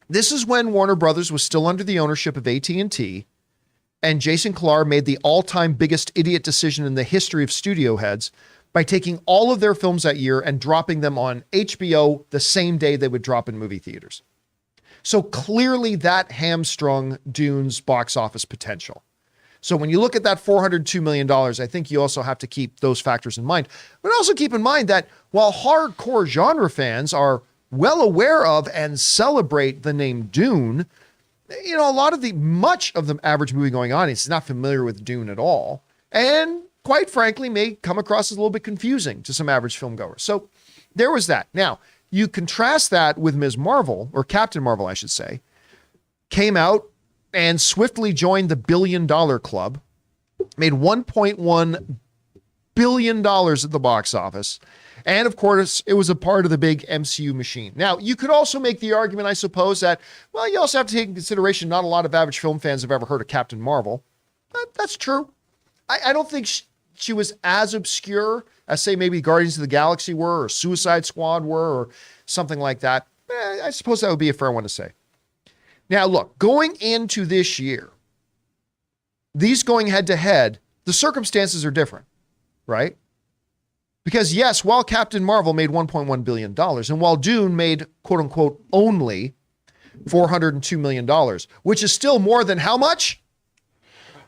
this is when Warner Brothers was still under the ownership of AT&T, and Jason Kilar made the all-time biggest idiot decision in the history of studio heads by taking all of their films that year and dropping them on HBO the same day they would drop in movie theaters. So clearly that hamstrung Dune's box office potential. So when you look at that $402 million, I think you also have to keep those factors in mind. But also keep in mind that while hardcore genre fans are well aware of and celebrate the name Dune, you know, much of the average movie-going audience is not familiar with Dune at all. And quite frankly, may come across as a little bit confusing to some average filmgoers. So there was that. Now, you contrast that with Ms. Marvel, or Captain Marvel, I should say, came out and swiftly joined the $1 billion club, made $1.1 billion at the box office. And of course, it was a part of the big MCU machine. Now, you could also make the argument, I suppose, that, well, you also have to take into consideration not a lot of average film fans have ever heard of Captain Marvel. That's true. I don't think she was as obscure as, say, maybe Guardians of the Galaxy were, or Suicide Squad were, or something like that. I suppose that would be a fair one to say. Now, look, going into this year, these going head-to-head, the circumstances are different, right? Because, yes, while Captain Marvel made $1.1 billion, and while Dune made, quote-unquote, only $402 million, which is still more than how much?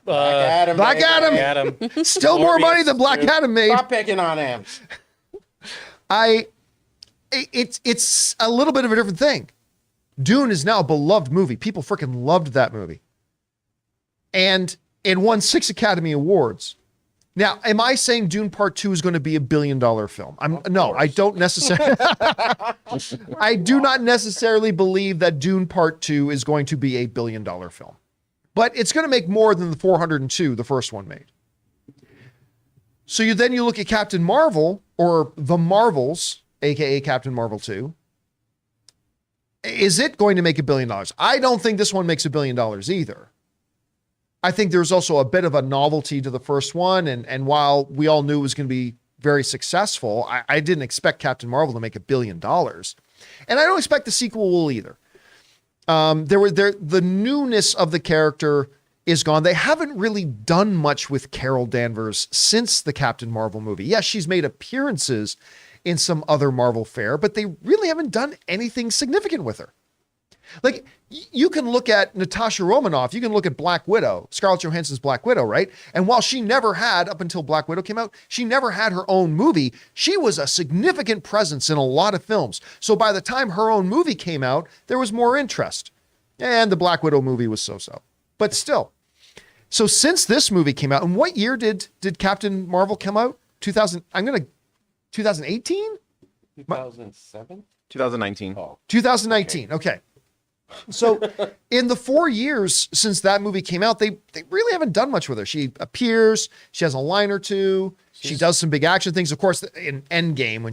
Black Adam. Still more money than Black Adam made. Stop picking on him. It's a little bit of a different thing. Dune is now a beloved movie. People freaking loved that movie. And it won 6 Academy Awards. Now, am I saying Dune Part 2 is going to be a $1 billion film? No, I don't necessarily. I do not necessarily believe that Dune Part 2 is going to be a $1 billion film. But it's going to make more than the 402 the first one made. So you look at Captain Marvel, or The Marvels, aka Captain Marvel 2. Is it going to make $1 billion? I don't think this one makes $1 billion either. I think there's also a bit of a novelty to the first one. And while we all knew it was going to be very successful, I didn't expect Captain Marvel to make $1 billion. And I don't expect the sequel will either. The newness of the character is gone. They haven't really done much with Carol Danvers since the Captain Marvel movie. Yes, she's made appearances in some other Marvel fare, but they really haven't done anything significant with her. Like, you can look at Natasha Romanoff, you can look at Black Widow, Scarlett Johansson's Black Widow, right? And while she never had, up until Black Widow came out, she never had her own movie, she was a significant presence in a lot of films. So by the time her own movie came out, there was more interest. And the Black Widow movie was so-so. But still. So since this movie came out, and what year did Captain Marvel come out? 2018? 2007? 2019. Oh. 2019. Okay. So in the 4 years since that movie came out, they really haven't done much with her. She appears, she has a line or two, she does some big action things. Of course, in Endgame, when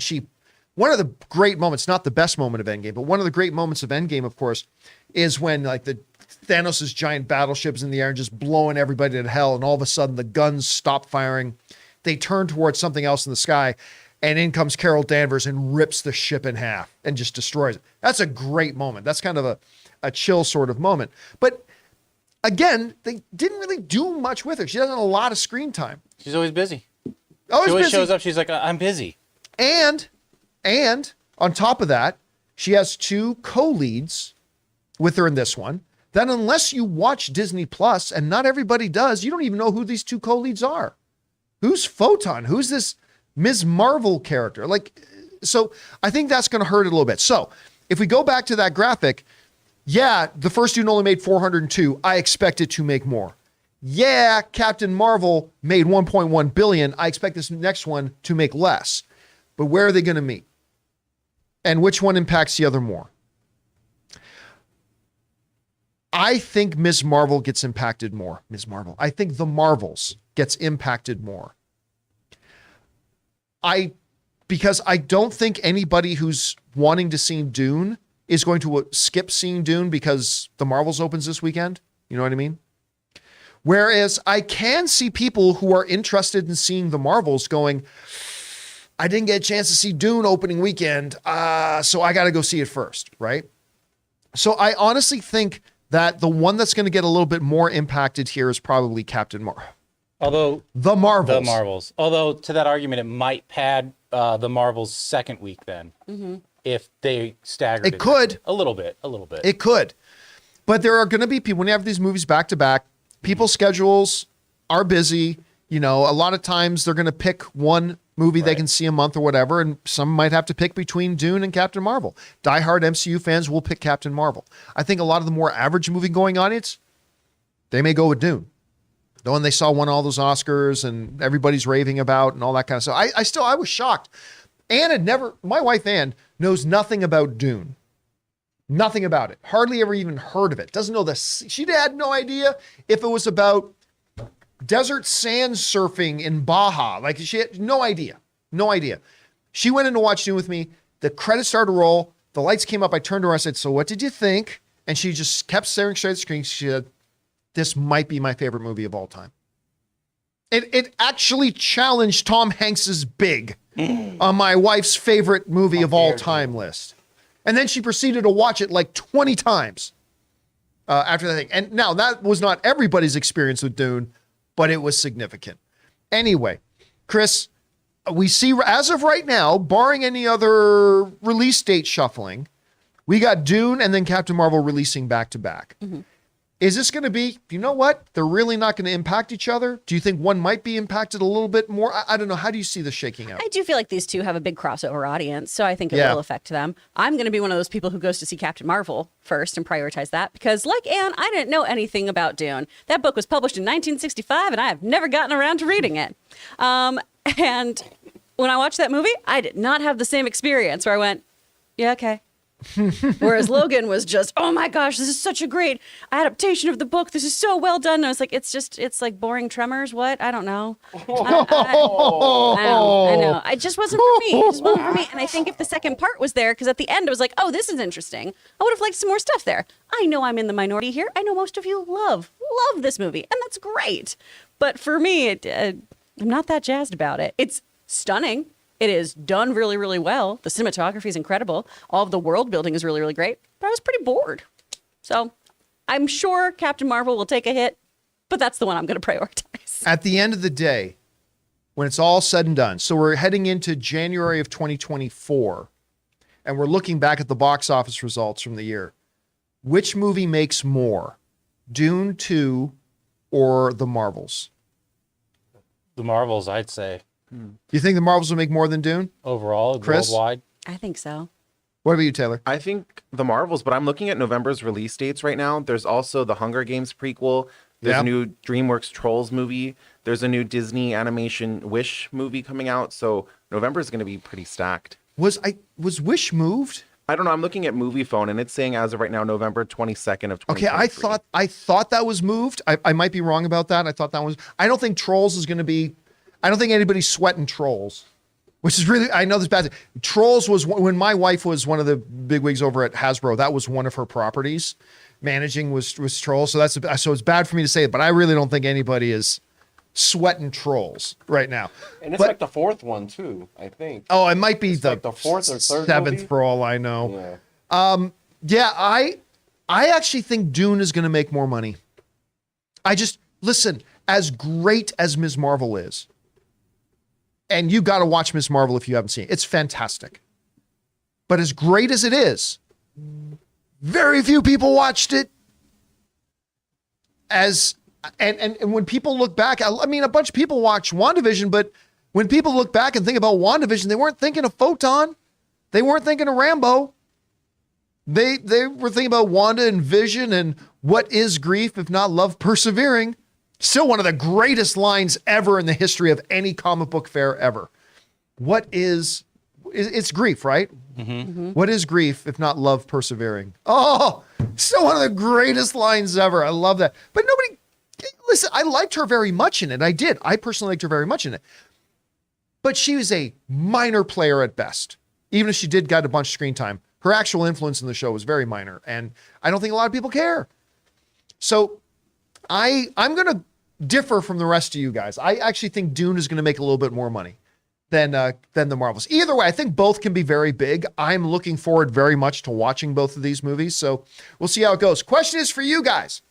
one of the great moments, not the best moment of Endgame, but one of the great moments of Endgame, of course, is when like the Thanos' giant battleship's in the air and just blowing everybody to hell, and all of a sudden the guns stop firing. They turn towards something else in the sky, and in comes Carol Danvers and rips the ship in half and just destroys it. That's a great moment. That's kind of a chill sort of moment. But again, they didn't really do much with her. She doesn't have a lot of screen time. She's always busy. She Always always busy. shows up. She's like, I'm busy. And on top of that, she has 2 co-leads with her in this one. Then unless you watch Disney Plus, and not everybody does, you don't even know who these 2 co-leads are. Who's Photon? Who's this Ms. Marvel character? Like, So I think that's going to hurt it a little bit. So if we go back to that graphic, yeah, the first Dune only made 402. I expect it to make more. Yeah, Captain Marvel made 1.1 billion. I expect this next one to make less. But where are they going to meet? And which one impacts the other more? I think Ms. Marvel gets impacted more. I think the Marvels gets impacted more. Because I don't think anybody who's wanting to see Dune is going to skip seeing Dune because the Marvels opens this weekend. You know what I mean? Whereas I can see people who are interested in seeing the Marvels going, I didn't get a chance to see Dune opening weekend, so I got to go see it first, right? So I honestly think that the one that's going to get a little bit more impacted here is probably Captain Marvel. Although the Marvels. Although to that argument, it might pad the Marvels' second week then, if they staggered it could a little bit. It could, but there are going to be people when you have these movies back to back. People's schedules are busy. You know, a lot of times they're going to pick one movie they can see a month or whatever, and some might have to pick between Dune and Captain Marvel. Diehard MCU fans will pick Captain Marvel. I think a lot of the more average movie-going audience, they may go with Dune. The one they saw won all those Oscars and everybody's raving about and all that kind of stuff. I was shocked. My wife Ann knows nothing about Dune. Nothing about it. Hardly ever even heard of it. Doesn't know she had no idea if it was about desert sand surfing in Baja. Like she had no idea. No idea. She went in to watch Dune with me. The credits started to roll. The lights came up. I turned to her. I said, so what did you think? And she just kept staring straight at the screen. She said, this might be my favorite movie of all time. It actually challenged Tom Hanks's Big on my wife's favorite movie of all time list. And then she proceeded to watch it like 20 times after that thing. And now that was not everybody's experience with Dune, but it was significant. Anyway, Chris, we see as of right now, barring any other release date shuffling, we got Dune and then Captain Marvel releasing back to back. Is this going to be, you know what? They're really not going to impact each other. Do you think one might be impacted a little bit more? I don't know. How do you see this shaking out? I do feel like these two have a big crossover audience, so I think it will affect them. I'm going to be one of those people who goes to see Captain Marvel first and prioritize that because, like Anne, I didn't know anything about Dune. That book was published in 1965, and I have never gotten around to reading it. And when I watched that movie, I did not have the same experience where I went, yeah, okay. Whereas Logan was just, oh my gosh, this is such a great adaptation of the book. This is so well done. And I was like, it's like boring Tremors. What? I don't know. I know. It just wasn't for me. And I think if the second part was there, because at the end I was like, oh, this is interesting. I would have liked some more stuff there. I know I'm in the minority here. I know most of you love this movie, and that's great. But for me, I'm not that jazzed about it. It's stunning. It is done really, really well. The cinematography is incredible. All of the world building is really, really great. But I was pretty bored. So I'm sure Captain Marvel will take a hit, but that's the one I'm going to prioritize. At the end of the day, when it's all said and done, so we're heading into January of 2024, and we're looking back at the box office results from the year. Which movie makes more, Dune 2 or The Marvels? The Marvels, I'd say. You think the Marvels will make more than Dune? Overall, Chris? worldwide? I think so. What about you, Taylor? I think the Marvels, but I'm looking at November's release dates right now. There's also the Hunger Games prequel. There's a new DreamWorks Trolls movie. There's a new Disney animation Wish movie coming out. So November is going to be pretty stacked. Was Wish moved? I don't know. I'm looking at Movie Phone, and it's saying as of right now, November 22nd of 2023. Okay, I thought that was moved. I might be wrong about that. I thought that was. I don't think Trolls is going to be. I don't think anybody's sweating Trolls, which is really. I know this bad. Trolls was when my wife was one of the bigwigs over at Hasbro. That was one of her properties. Managing was Trolls, so it's bad for me to say it, but I really don't think anybody is sweating Trolls right now. And it's like the fourth one too, I think. Oh, it might be like the fourth or third seventh movie? for all I know. Yeah. I actually think Dune is going to make more money. Listen, as great as Ms. Marvel is, and you got to watch Ms. Marvel if you haven't seen it. It's fantastic. But as great as it is, very few people watched it. And when people look back, I mean, a bunch of people watch WandaVision, but when people look back and think about WandaVision, they weren't thinking of Photon. They weren't thinking of Rambo. They were thinking about Wanda and Vision and what is grief if not love persevering. Still one of the greatest lines ever in the history of any comic book fair ever. It's grief, right? Mm-hmm. What is grief if not love persevering? Oh, still one of the greatest lines ever. I love that. But listen, I liked her very much in it. I did. I personally liked her very much in it. But she was a minor player at best. Even if she did get a bunch of screen time, her actual influence in the show was very minor. And I don't think a lot of people care. So I'm going to differ from the rest of you guys. I actually think Dune is going to make a little bit more money than the Marvels. Either way, I think both can be very big. I'm looking forward very much to watching both of these movies. So we'll see how it goes. Question is for you guys.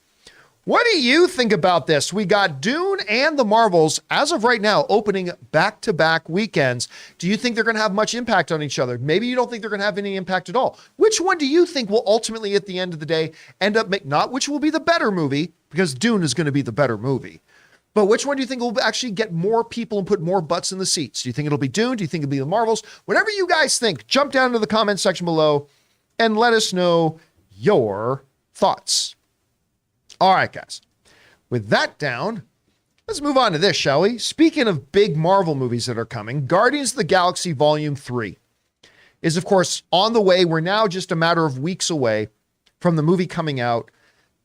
What do you think about this? We got Dune and the Marvels, as of right now, opening back-to-back weekends. Do you think they're going to have much impact on each other? Maybe you don't think they're going to have any impact at all. Which one do you think will ultimately, at the end of the day, end up not which will be the better movie, because Dune is going to be the better movie, but which one do you think will actually get more people and put more butts in the seats? Do you think it'll be Dune? Do you think it'll be the Marvels? Whatever you guys think, jump down to the comment section below and let us know your thoughts. All right, guys. With that down, let's move on to this, shall we? Speaking of big Marvel movies that are coming, Guardians of the Galaxy Volume 3 is, of course, on the way. We're now just a matter of weeks away from the movie coming out.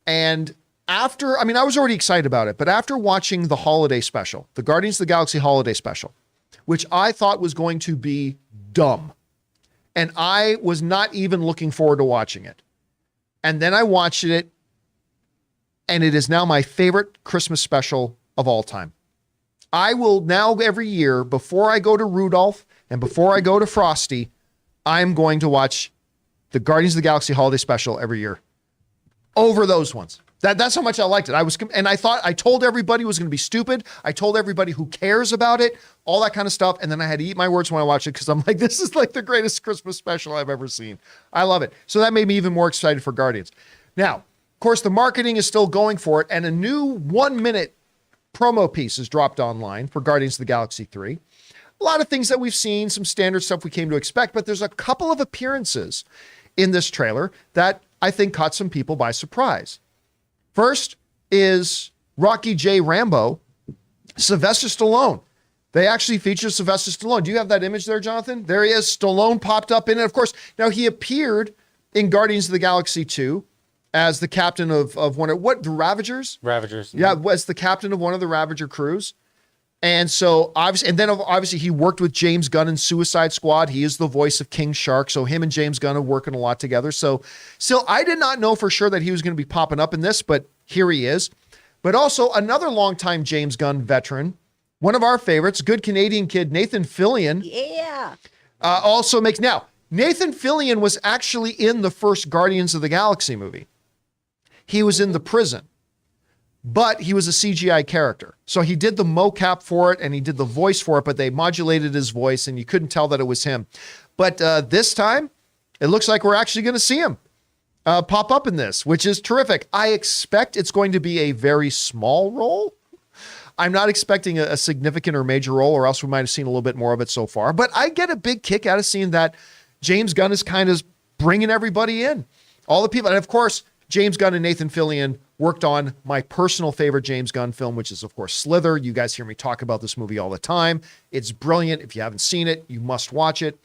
And I was already excited about it, but after watching the holiday special, the Guardians of the Galaxy holiday special, which I thought was going to be dumb, and I was not even looking forward to watching it. And then I watched it, and it is now my favorite Christmas special of all time. I will now every year, before I go to Rudolph and before I go to Frosty, I'm going to watch the Guardians of the Galaxy holiday special every year over those ones. That's how much I liked it. I told everybody it was going to be stupid. I told everybody who cares about it, all that kind of stuff. And then I had to eat my words when I watched it because I'm like, this is like the greatest Christmas special I've ever seen. I love it. So that made me even more excited for Guardians. Now, of course, the marketing is still going for it, and a new 1-minute promo piece is dropped online for Guardians of the Galaxy 3. A lot of things that we've seen, some standard stuff we came to expect, but there's a couple of appearances in this trailer that I think caught some people by surprise. First is Rocky J. Rambo, Sylvester Stallone. They actually feature Sylvester Stallone. Do you have that image there, Jonathan? There he is. Stallone popped up in it. Of course, now he appeared in Guardians of the Galaxy 2 as the captain of the Ravagers? Ravagers. Yeah, was the captain of one of the Ravager crews. And so obviously he worked with James Gunn in Suicide Squad. He is the voice of King Shark. So him and James Gunn are working a lot together. So still, I did not know for sure that he was going to be popping up in this, but here he is. But also another longtime James Gunn veteran, one of our favorites, good Canadian kid, Nathan Fillion. Yeah. Also makes, now, Nathan Fillion was actually in the first Guardians of the Galaxy movie. He was in the prison, but he was a CGI character. So he did the mocap for it and he did the voice for it, but they modulated his voice and you couldn't tell that it was him. But this time, it looks like we're actually going to see him pop up in this, which is terrific. I expect it's going to be a very small role. I'm not expecting a significant or major role, or else we might have seen a little bit more of it so far. But I get a big kick out of seeing that James Gunn is kind of bringing everybody in. All the people, and of course, James Gunn and Nathan Fillion worked on my personal favorite James Gunn film, which is, of course, Slither. You guys hear me talk about this movie all the time. It's brilliant. If you haven't seen it, you must watch it.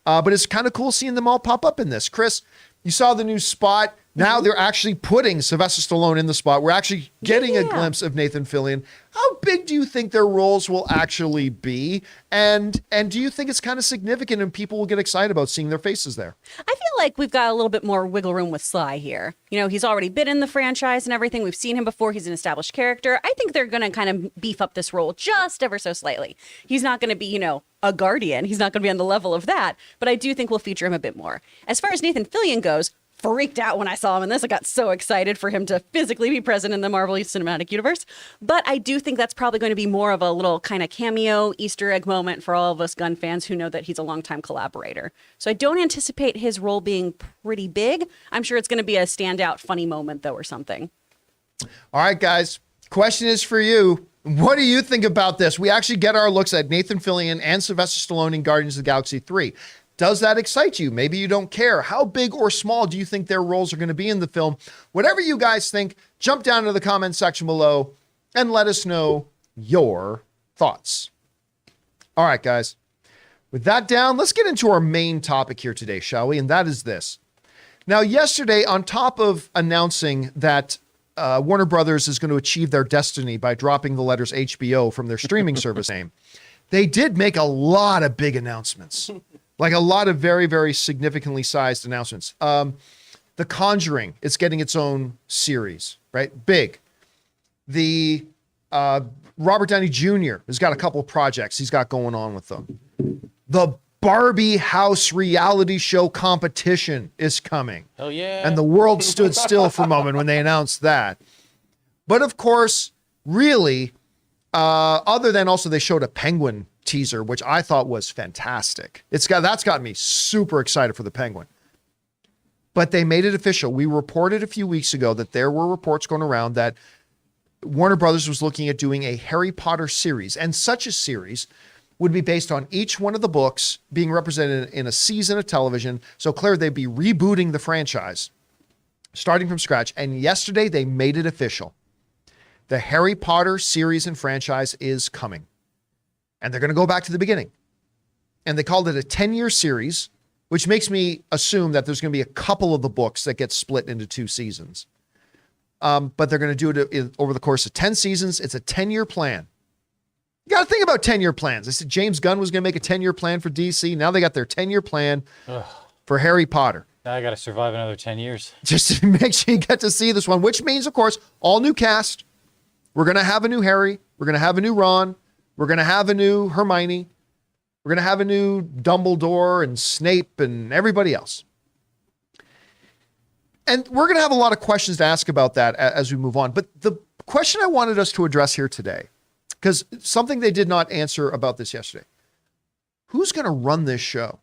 But it's kind of cool seeing them all pop up in this. Chris, you saw the new spot. Now they're actually putting Sylvester Stallone in the spot. We're actually getting a glimpse of Nathan Fillion. How big do you think their roles will actually be? And do you think it's kind of significant and people will get excited about seeing their faces there? I feel like we've got a little bit more wiggle room with Sly here. You know, he's already been in the franchise and everything. We've seen him before. He's an established character. I think they're going to kind of beef up this role just ever so slightly. He's not going to be, you know, a guardian. He's not going to be on the level of that. But I do think we'll feature him a bit more. As far as Nathan Fillion goes, freaked out when I saw him in this. I got so excited for him to physically be present in the Marvel Cinematic Universe. But I do think that's probably going to be more of a little kind of cameo Easter egg moment for all of us Gunn fans who know that he's a longtime collaborator. So I don't anticipate his role being pretty big. I'm sure it's going to be a standout funny moment though or something. All right, guys. Question is for you. What do you think about this? We actually get our looks at Nathan Fillion and Sylvester Stallone in Guardians of the Galaxy 3. Does that excite you? Maybe you don't care. How big or small do you think their roles are going to be in the film? Whatever you guys think, jump down to the comment section below and let us know your thoughts. All right, guys. With that down, let's get into our main topic here today, shall we? And that is this. Now, yesterday, on top of announcing that Warner Brothers is going to achieve their destiny by dropping the letters HBO from their streaming service name, they did make a lot of big announcements, like a lot of very, very significantly sized announcements. The Conjuring is getting its own series, right? Big. The Robert Downey Jr. has got a couple of projects he's got going on with them. The Barbie house reality show competition is coming. Oh, yeah. And the world stood still for a moment when they announced that. But of course, really, other than also they showed a Penguin teaser, which I thought was fantastic. That's got me super excited for the Penguin. But they made it official. We reported a few weeks ago that there were reports going around that Warner Brothers was looking at doing a Harry Potter series, and such a series would be based on each one of the books being represented in a season of television. So Claire, they'd be rebooting the franchise, starting from scratch. And yesterday they made it official. The Harry Potter series and franchise is coming. And they're going to go back to the beginning. And they called it a 10-year series, which makes me assume that there's going to be a couple of the books that get split into 2 seasons. But they're going to do it over the course of 10 seasons. It's a 10-year plan. You got to think about 10-year plans. I said James Gunn was going to make a 10-year plan for DC. Now they got their 10-year plan for Harry Potter. Now I got to survive another 10 years. Just to make sure you get to see this one, which means, of course, all new cast. We're going to have a new Harry. We're going to have a new Ron. We're going to have a new Hermione. We're going to have a new Dumbledore and Snape and everybody else. And we're going to have a lot of questions to ask about that as we move on. But the question I wanted us to address here today, because something they did not answer about this yesterday, who's going to run this show?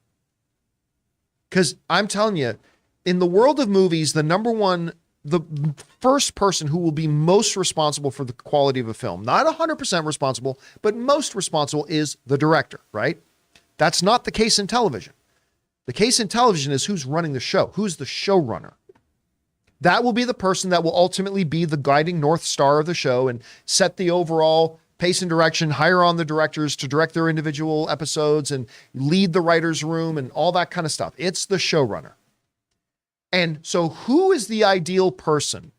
Because I'm telling you, in the world of movies, the first person who will be most responsible for the quality of a film, not 100% responsible, but most responsible, is the director, right? That's not the case in television. The case in television is who's running the show, who's the showrunner. That will be the person that will ultimately be the guiding North Star of the show and set the overall pace and direction, hire on the directors to direct their individual episodes and lead the writer's room and all that kind of stuff. It's the showrunner. And so who is the ideal person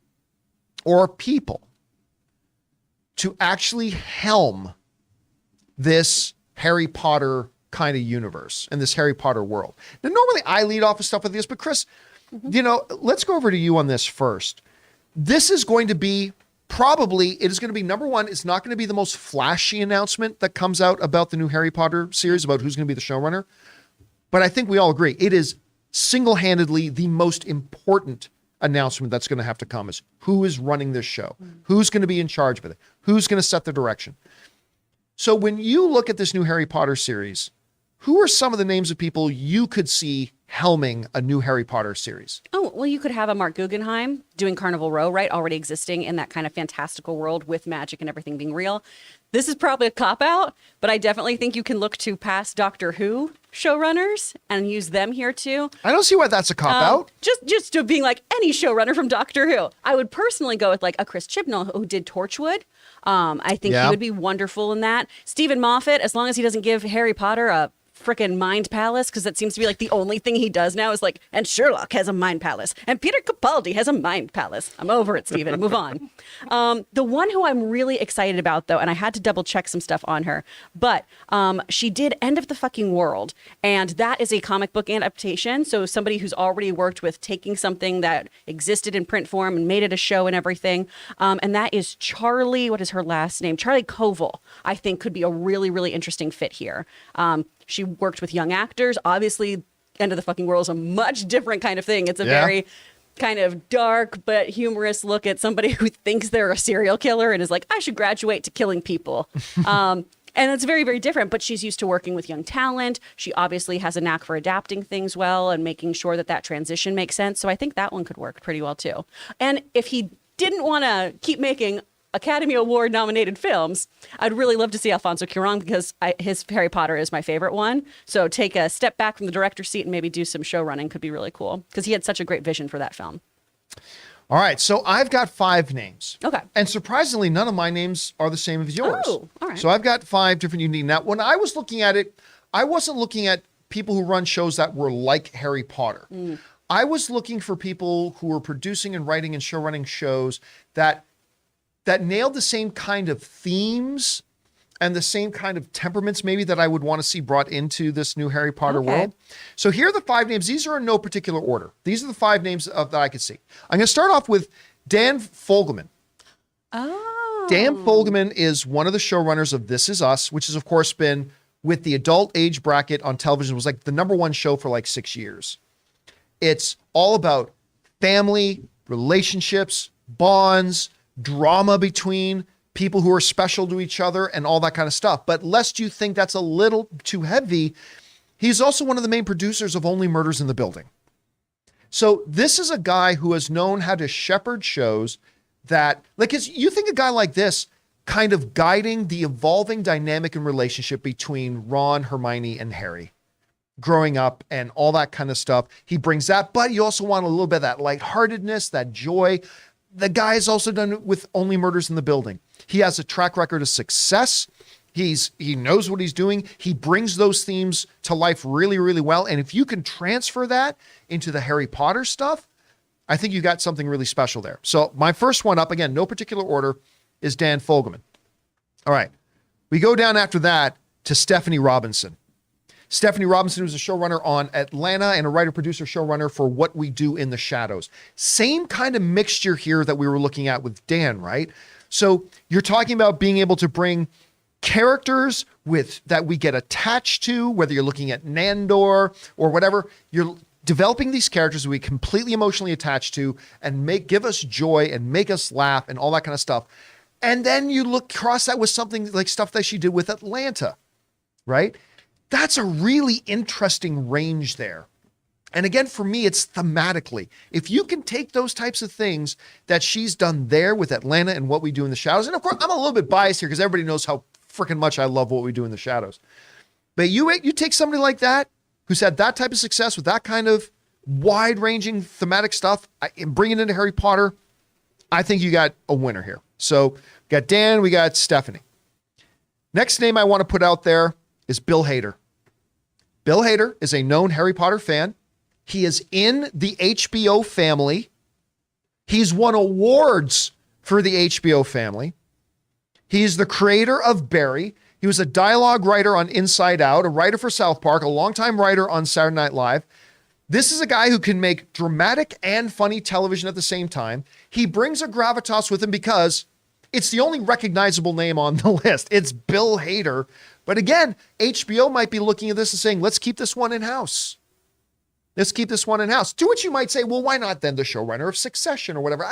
or people to actually helm this Harry Potter kind of universe and this Harry Potter world? Now, normally I lead off with stuff like this, but Chris, let's go over to you on this first. This is going to be it is going to be, number one, it's not going to be the most flashy announcement that comes out about the new Harry Potter series, about who's going to be the showrunner. But I think we all agree it is single-handedly the most important announcement that's going to have to come is who is running this show, who's going to be in charge of it, who's going to set the direction. So when you look at this new Harry Potter series, who are some of the names of people you could see helming a new Harry Potter series? Oh, well, you could have a Mark Guggenheim doing Carnival Row, right? Already existing in that kind of fantastical world with magic and everything being real. This is probably a cop-out, but I definitely think you can look to past Doctor Who showrunners and use them here too. I don't see why that's a cop-out. Just to being like any showrunner from Doctor Who. I would personally go with like a Chris Chibnall who did Torchwood. I think he would be wonderful in that. Stephen Moffat, as long as he doesn't give Harry Potter a frickin' mind palace, because that seems to be like the only thing he does now is like, and Sherlock has a mind palace, and Peter Capaldi has a mind palace. I'm over it, Stephen. Move on. The one who I'm really excited about, though, and I had to double check some stuff on her, but she did End of the Fucking World, and that is a comic book adaptation. So somebody who's already worked with taking something that existed in print form and made it a show and everything. And that is Charlie, what is her last name? Charlie Koval, I think could be a really, really interesting fit here. She worked with young actors. Obviously, End of the Fucking World is a much different kind of thing. It's a very kind of dark but humorous look at somebody who thinks they're a serial killer and is like, I should graduate to killing people. And it's very, very different, but she's used to working with young talent. She obviously has a knack for adapting things well and making sure that that transition makes sense. So I think that one could work pretty well too. And if he didn't want to keep making Academy Award nominated films, I'd really love to see Alfonso Cuarón because his Harry Potter is my favorite one. So take a step back from the director's seat and maybe do some show running could be really cool because he had such a great vision for that film. All right, so I've got 5 names. Okay. And surprisingly, none of my names are the same as yours. Oh, all right. So I've got 5 different unique. Now, when I was looking at it, I wasn't looking at people who run shows that were like Harry Potter. I was looking for people who were producing and writing and show running shows that nailed the same kind of themes and the same kind of temperaments maybe that I would want to see brought into this new Harry Potter world. So here are the 5 names. These are in no particular order. These are the 5 names that I could see. I'm going to start off with Dan Fogelman. Oh. Dan Fogelman is one of the showrunners of This Is Us, which has, of course, been with the adult age bracket on television, was like the #1 show for like 6 years. It's all about family, relationships, bonds, drama between people who are special to each other and all that kind of stuff. But lest you think that's a little too heavy, he's also one of the main producers of Only Murders in the Building. So this is a guy who has known how to shepherd shows that, like, you think a guy like this kind of guiding the evolving dynamic and relationship between Ron, Hermione, and Harry growing up and all that kind of stuff. He brings that, but you also want a little bit of that lightheartedness, that joy. The guy has also done it with Only Murders in the Building. He has a track record of success. He knows what he's doing. He brings those themes to life really, really well. And if you can transfer that into the Harry Potter stuff, I think you got something really special there. So my first one up, again, no particular order, is Dan Fogelman. All right. We go down after that to Stephanie Robinson. Stephanie Robinson was a showrunner on Atlanta and a writer-producer showrunner for What We Do in the Shadows. Same kind of mixture here that we were looking at with Dan, right? So you're talking about being able to bring characters that we get attached to, whether you're looking at Nandor or whatever. You're developing these characters we completely emotionally attached to and give us joy and make us laugh and all that kind of stuff. And then you cross that with something like stuff that she did with Atlanta, right? That's a really interesting range there. And again, for me, it's thematically. If you can take those types of things that she's done there with Atlanta and What We Do in the Shadows, and of course, I'm a little bit biased here because everybody knows how freaking much I love What We Do in the Shadows. But you take somebody like that, who's had that type of success with that kind of wide-ranging thematic stuff, and bring it into Harry Potter, I think you got a winner here. So we got Dan, we got Stephanie. Next name I want to put out there is Bill Hader. Bill Hader is a known Harry Potter fan. He is in the HBO family. He's won awards for the HBO family. He's the creator of Barry. He was a dialogue writer on Inside Out, a writer for South Park, a longtime writer on Saturday Night Live. This is a guy who can make dramatic and funny television at the same time. He brings a gravitas with him because it's the only recognizable name on the list. It's Bill Hader. But again, HBO might be looking at this and saying, let's keep this one in-house. Let's keep this one in-house. To which you might say, well, why not then the showrunner of Succession or whatever?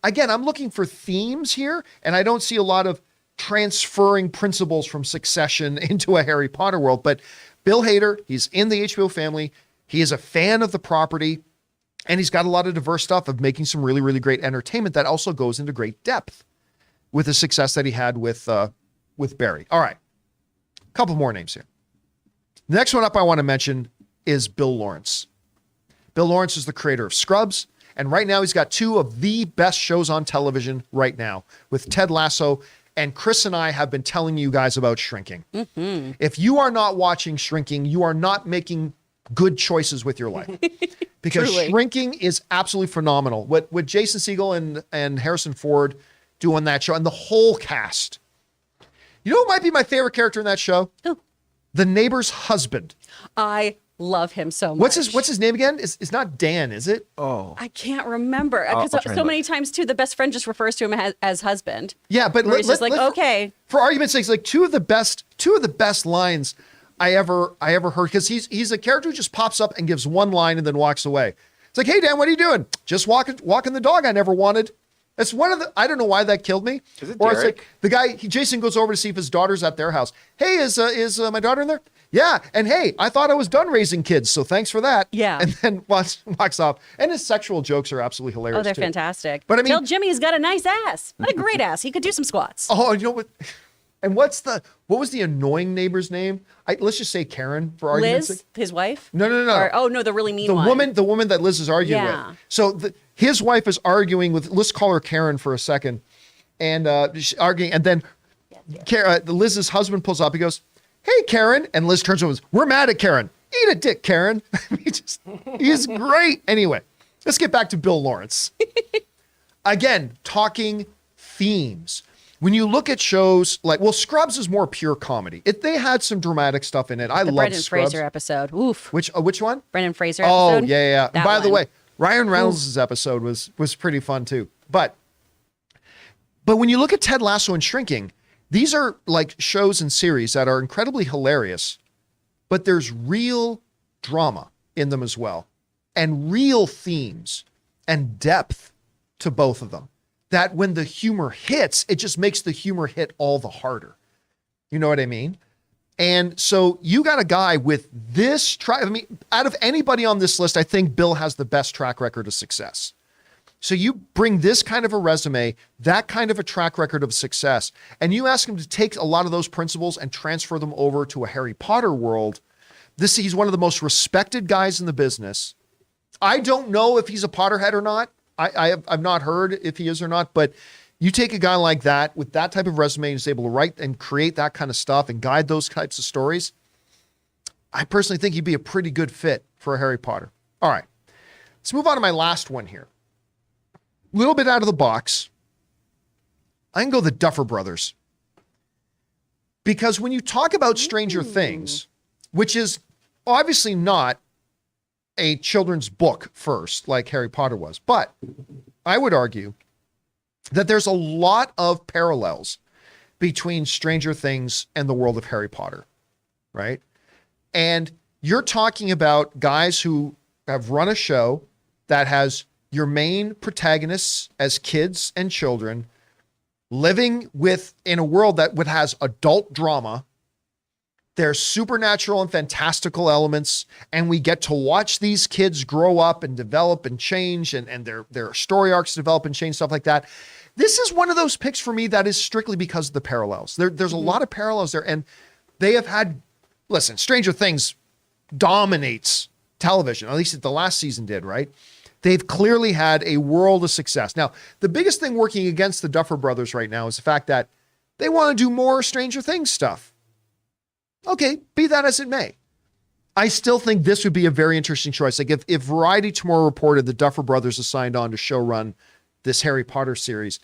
I'm looking for themes here, and I don't see a lot of transferring principles from Succession into a Harry Potter world. But Bill Hader, he's in the HBO family. He is a fan of the property, and he's got a lot of diverse stuff of making some really, really great entertainment that also goes into great depth with the success that he had with Barry. All right. A couple more names here. The next one up I want to mention is Bill Lawrence. Bill Lawrence is the creator of Scrubs, and right now he's got 2 of the best shows on television right now with Ted Lasso, and Chris and I have been telling you guys about Shrinking. Mm-hmm. If you are not watching Shrinking, you are not making good choices with your life. Because Truly. Shrinking is absolutely phenomenal. What Jason Segel and Harrison Ford do on that show, and the whole cast. You know what might be my favorite character in that show? Who? The neighbor's husband. I love him so much. What's his name again? It's not Dan, is it? Oh, I can't remember I'll because try and so look. many times too, the best friend just refers to him as husband. Yeah, but Where he's just like, okay. For argument's sake, like two of the best lines I ever heard, because he's a character who just pops up and gives one line and then walks away. It's like, hey Dan, what are you doing? Just walking the dog I never wanted. That's one of the, I don't know why that killed me. Is it or it's Derek? like the guy, Jason goes over to see if his daughter's at their house. Hey, is my daughter in there? Yeah, and hey, I thought I was done raising kids, so thanks for that. Yeah. And then walks off. And his sexual jokes are absolutely hilarious. Oh, they're too. fantastic. But I mean- tell Jimmy he's got a nice ass. What a great ass. He could do some squats. Oh, you know what? And what was the annoying neighbor's name? Let's just say Karen for argument's Liz, sake. his wife? No. Oh, no, the really mean The one. woman that Liz is arguing Yeah. with. So his wife is arguing with, let's call her Karen for a second, and she's arguing, and then Liz's husband pulls up. He goes, "Hey, Karen," and Liz turns over and goes, "We're mad at Karen. Eat a dick, Karen." He's great. Anyway, let's get back to Bill Lawrence. Again, talking themes. When you look at shows like, Scrubs is more pure comedy. They had some dramatic stuff in it. I The love Brendan Scrubs. Fraser episode. Oof. Which one? Brendan Fraser Oh, episode. yeah. That By the one. way, Ryan Reynolds' episode was pretty fun too. But when you look at Ted Lasso and Shrinking, these are like shows and series that are incredibly hilarious, but there's real drama in them as well, and real themes and depth to both of them. That when the humor hits, it just makes the humor hit all the harder. You know what I mean? And so you got a guy with this out of anybody on this list, I think Bill has the best track record of success. So you bring this kind of a resume, that kind of a track record of success, and you ask him to take a lot of those principles and transfer them over to a Harry Potter world. He's one of the most respected guys in the business. I don't know if he's a Potterhead or not. I've not heard if he is or not, but you take a guy like that with that type of resume and is able to write and create that kind of stuff and guide those types of stories. I personally think he'd be a pretty good fit for a Harry Potter. All right, let's move on to my last one here. A little bit out of the box. I can go the Duffer Brothers. Because when you talk about Stranger Things, which is obviously not a children's book first, like Harry Potter was, but I would argue that there's a lot of parallels between Stranger Things and the world of Harry Potter, right? And you're talking about guys who have run a show that has your main protagonists as kids and children living in a world that has adult drama. There's supernatural and fantastical elements, and we get to watch these kids grow up and develop and change, and their story arcs develop and change, stuff like that. This is one of those picks for me that is strictly because of the parallels. There's a lot of parallels there, and they have had, listen, Stranger Things dominates television, at least the last season did, right? They've clearly had a world of success. Now, the biggest thing working against the Duffer Brothers right now is the fact that they want to do more Stranger Things stuff. Okay, be that as it may. I still think this would be a very interesting choice. Like if Variety tomorrow reported the Duffer Brothers are signed on to showrun this Harry Potter series,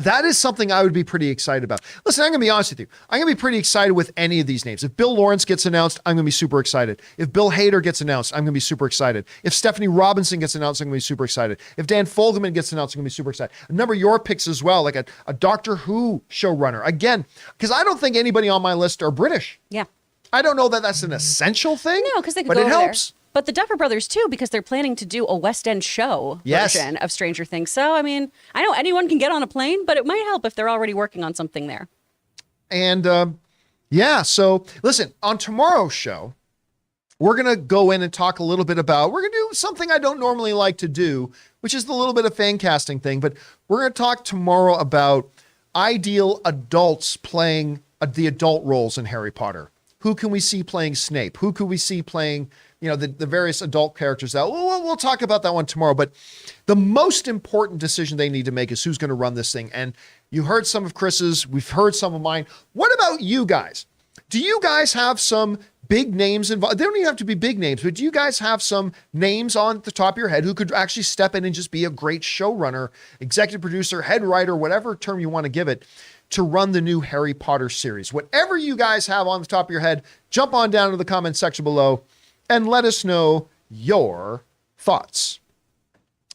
that is something I would be pretty excited about. Listen, I'm going to be honest with you. I'm going to be pretty excited with any of these names. If Bill Lawrence gets announced, I'm going to be super excited. If Bill Hader gets announced, I'm going to be super excited. If Stephanie Robinson gets announced, I'm going to be super excited. If Dan Fogelman gets announced, I'm going to be super excited. A number of your picks as well, like a Doctor Who showrunner. Again, because I don't think anybody on my list are British. Yeah. I don't know that that's an essential thing. No, because they could but go it over helps. there. But the Duffer Brothers too, because they're planning to do a West End show version of Stranger Things. So, I mean, I know anyone can get on a plane, but it might help if they're already working on something there. And so listen, on tomorrow's show, we're going to go in and talk a little bit about, we're going to do something I don't normally like to do, which is the little bit of fan casting thing. But we're going to talk tomorrow about ideal adults playing the adult roles in Harry Potter. Who can we see playing Snape? Who could we see playing, the various adult characters out? We'll talk about that one tomorrow. But the most important decision they need to make is who's going to run this thing. And you heard some of Chris's, we've heard some of mine. What about you guys? Do you guys have some big names involved? They don't even have to be big names, but do you guys have some names on the top of your head who could actually step in and just be a great showrunner, executive producer, head writer, whatever term you want to give it, to run the new Harry Potter series? Whatever you guys have on the top of your head, jump on down to the comment section below and let us know your thoughts.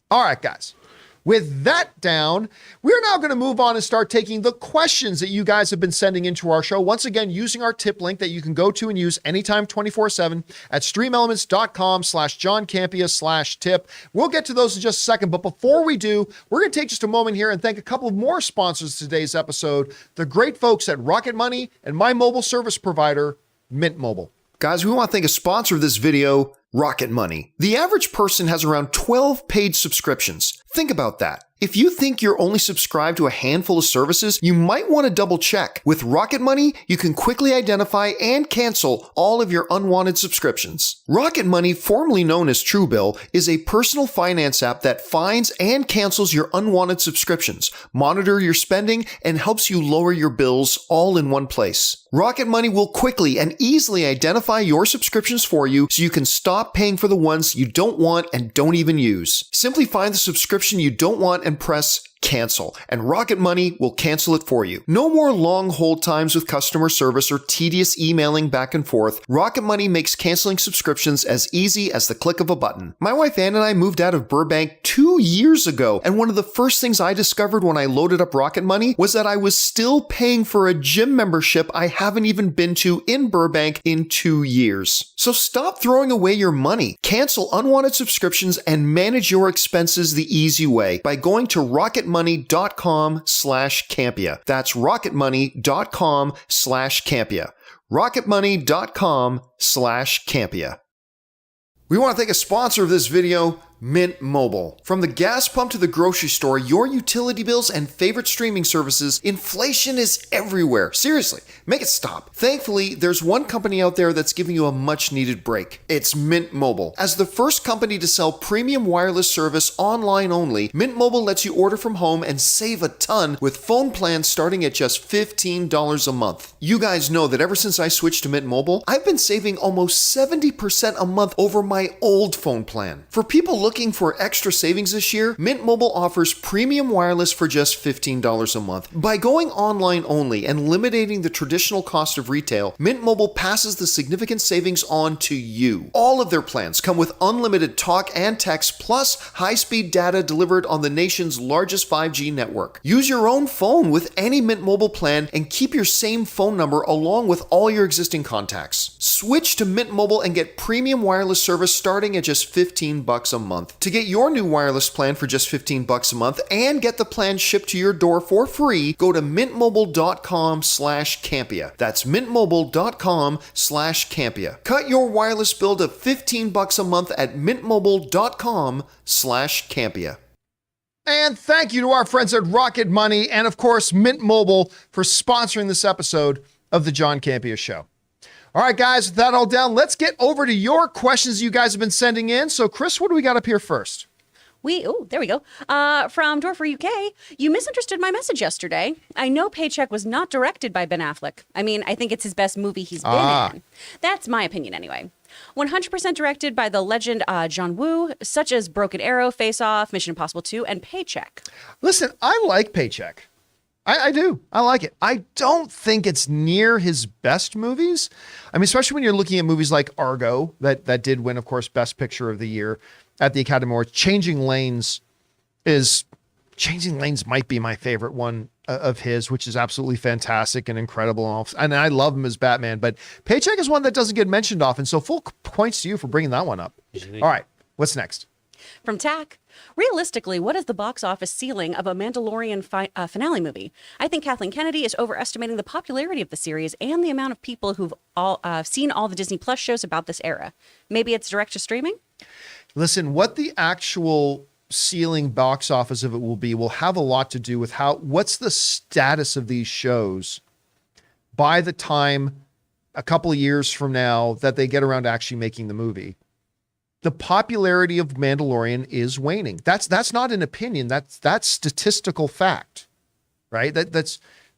All right, guys. With that down, we're now going to move on and start taking the questions that you guys have been sending into our show. Once again, using our tip link that you can go to and use anytime 24/7 at streamelements.com/JohnCampea/tip. We'll get to those in just a second. But before we do, we're going to take just a moment here and thank a couple of more sponsors of today's episode, the great folks at Rocket Money and my mobile service provider, Mint Mobile. Guys, we want to thank a sponsor of this video, Rocket Money. The average person has around 12 paid subscriptions. Think about that. If you think you're only subscribed to a handful of services, you might want to double check. With Rocket Money, you can quickly identify and cancel all of your unwanted subscriptions. Rocket Money, formerly known as Truebill, is a personal finance app that finds and cancels your unwanted subscriptions, monitor your spending, and helps you lower your bills all in one place. Rocket Money will quickly and easily identify your subscriptions for you so you can stop paying for the ones you don't want and don't even use. Simply find the subscription you don't want and press cancel, and Rocket Money will cancel it for you. No more long hold times with customer service or tedious emailing back and forth. Rocket Money makes canceling subscriptions as easy as the click of a button. My wife Ann and I moved out of Burbank 2 years ago, and one of the first things I discovered when I loaded up Rocket Money was that I was still paying for a gym membership I haven't even been to in Burbank in 2 years. So stop throwing away your money. Cancel unwanted subscriptions and manage your expenses the easy way by going to rocketmoney.com/Campea. That's rocketmoney.com/Campea. rocketmoney.com/Campea. We want to thank a sponsor of this video, Mint Mobile. From the gas pump to the grocery store, your utility bills and favorite streaming services, inflation is everywhere. Seriously, make it stop. Thankfully, there's one company out there that's giving you a much needed break. It's Mint Mobile. As the first company to sell premium wireless service online only, Mint Mobile lets you order from home and save a ton with phone plans starting at just $15 a month. You guys know that ever since I switched to Mint Mobile, I've been saving almost 70% a month over my old phone plan. For people looking for extra savings this year, Mint Mobile offers premium wireless for just $15 a month. By going online only and eliminating the traditional cost of retail, Mint Mobile passes the significant savings on to you. All of their plans come with unlimited talk and text plus high-speed data delivered on the nation's largest 5G network. Use your own phone with any Mint Mobile plan and keep your same phone number along with all your existing contacts. Switch to Mint Mobile and get premium wireless service starting at just $15 a month. To get your new wireless plan for just $15 a month and get the plan shipped to your door for free, go to mintmobile.com/Campea. That's mintmobile.com/Campea. Cut your wireless bill to $15 a month at mintmobile.com/Campea. And thank you to our friends at Rocket Money and, of course, Mint Mobile for sponsoring this episode of The John Campea Show. All right, guys, with that all down, let's get over to your questions you guys have been sending in. So, Chris, what do we got up here first? There we go. From Dorfer UK, you misunderstood my message yesterday. I know Paycheck was not directed by Ben Affleck. I mean, I think it's his best movie he's been in. That's my opinion anyway. 100% directed by the legend John Woo, such as Broken Arrow, Face Off, Mission Impossible 2, and Paycheck. Listen, I like Paycheck. I do. I like it. I don't think it's near his best movies. I mean, especially when you're looking at movies like Argo, that did win, of course, Best Picture of the Year at the Academy Awards. Changing Lanes might be my favorite one of his, which is absolutely fantastic and incredible. And I love him as Batman, but Paycheck is one that doesn't get mentioned often. So full points to you for bringing that one up. All right, what's next? From Tack, realistically, what is the box office ceiling of a Mandalorian finale movie? I think Kathleen Kennedy is overestimating the popularity of the series and the amount of people who've all seen all the Disney Plus shows about this era. Maybe it's direct to streaming? Listen, what the actual ceiling box office of it will have a lot to do with what's the status of these shows by the time a couple of years from now that they get around to actually making the movie. The popularity of Mandalorian is waning. That's not an opinion. That's statistical fact, right?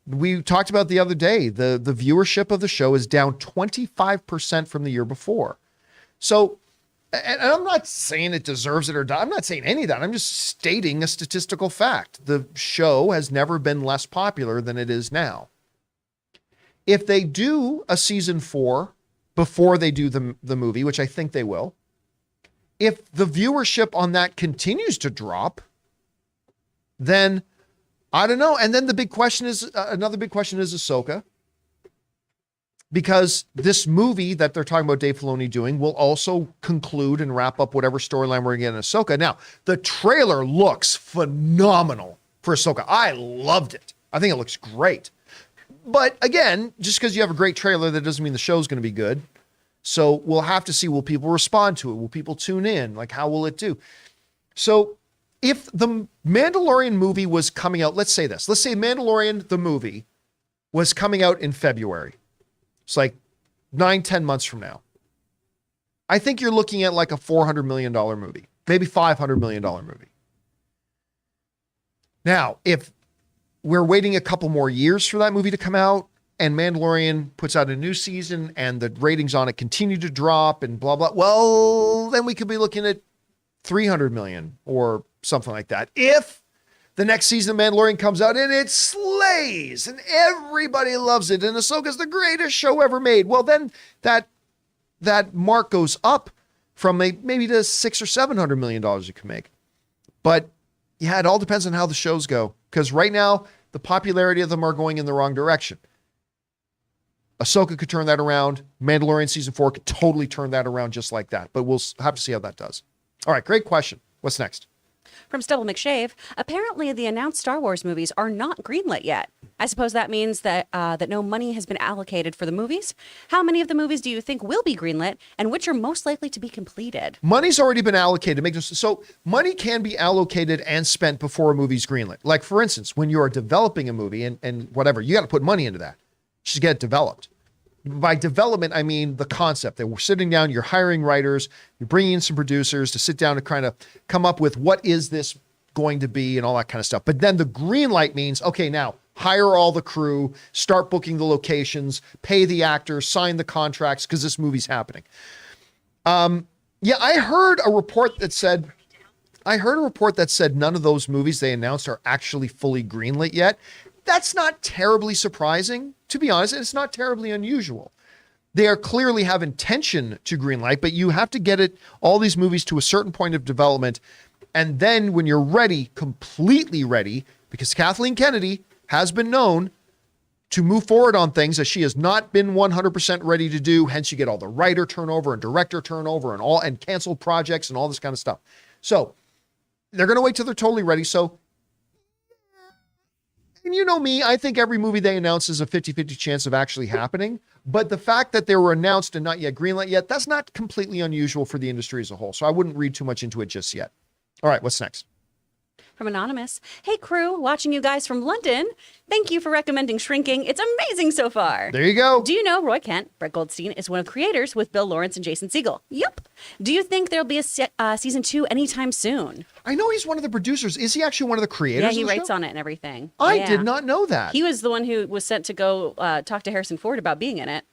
We talked about the other day. The viewership of the show is down 25% from the year before. So, and I'm not saying it deserves it or not. I'm not saying any of that. I'm just stating a statistical fact. The show has never been less popular than it is now. If they do a season 4 before they do the movie, which I think they will, if the viewership on that continues to drop, then I don't know. And then another big question is Ahsoka. Because this movie that they're talking about Dave Filoni doing will also conclude and wrap up whatever storyline we're getting in Ahsoka. Now, the trailer looks phenomenal for Ahsoka. I loved it. I think it looks great. But again, just because you have a great trailer, that doesn't mean the show's going to be good. So we'll have to see, will people respond to it? Will people tune in? Like, how will it do? So if the Mandalorian movie was coming out, let's say Mandalorian, the movie, was coming out in February. It's like 9-10 months from now. I think you're looking at like a $400 million movie, maybe $500 million movie. Now, if we're waiting a couple more years for that movie to come out and Mandalorian puts out a new season and the ratings on it continue to drop and blah, blah, well, then we could be looking at 300 million or something like that. If the next season of Mandalorian comes out and it slays and everybody loves it and Ahsoka's the greatest show ever made, well, then that mark goes up from maybe to $600 or $700 million you can make. But yeah, it all depends on how the shows go. Because right now, the popularity of them are going in the wrong direction. Ahsoka could turn that around. Mandalorian season 4 could totally turn that around just like that. But we'll have to see how that does. All right, great question. What's next? From Stubble McShave, apparently the announced Star Wars movies are not greenlit yet. I suppose that means that no money has been allocated for the movies. How many of the movies do you think will be greenlit, and which are most likely to be completed? Money's already been allocated. So money can be allocated and spent before a movie's greenlit. Like, for instance, when you're developing a movie and whatever, you got to put money into that just to get it developed. By development, I mean the concept that we're sitting down, you're hiring writers, you're bringing in some producers to sit down and kind of come up with what is this going to be and all that kind of stuff. But then the green light means, okay, now hire all the crew, start booking the locations, pay the actors, sign the contracts because this movie's happening. Yeah, I heard a report that said none of those movies they announced are actually fully greenlit yet. That's not terribly surprising, to be honest. It's not terribly unusual. They are clearly have intention to greenlight, but you have to get all these movies to a certain point of development. And then when you're ready, completely ready, because Kathleen Kennedy has been known to move forward on things that she has not been 100% ready to do. Hence you get all the writer turnover and director turnover and canceled projects and all this kind of stuff. So they're going to wait till they're totally ready. So, and you know me, I think every movie they announce is a 50-50 chance of actually happening. But the fact that they were announced and not yet greenlit yet, that's not completely unusual for the industry as a whole. So I wouldn't read too much into it just yet. All right, what's next? From Anonymous. Hey, crew, watching you guys from London. Thank you for recommending Shrinking. It's amazing so far. There you go. Do you know Roy Kent, Brett Goldstein, is one of the creators with Bill Lawrence and Jason Segel? Yep. Do you think there'll be a season 2 anytime soon? I know he's one of the producers. Is he actually one of the creators? Yeah, he of the writes show? on it and everything. I did not know that. He was the one who was sent to go talk to Harrison Ford about being in it.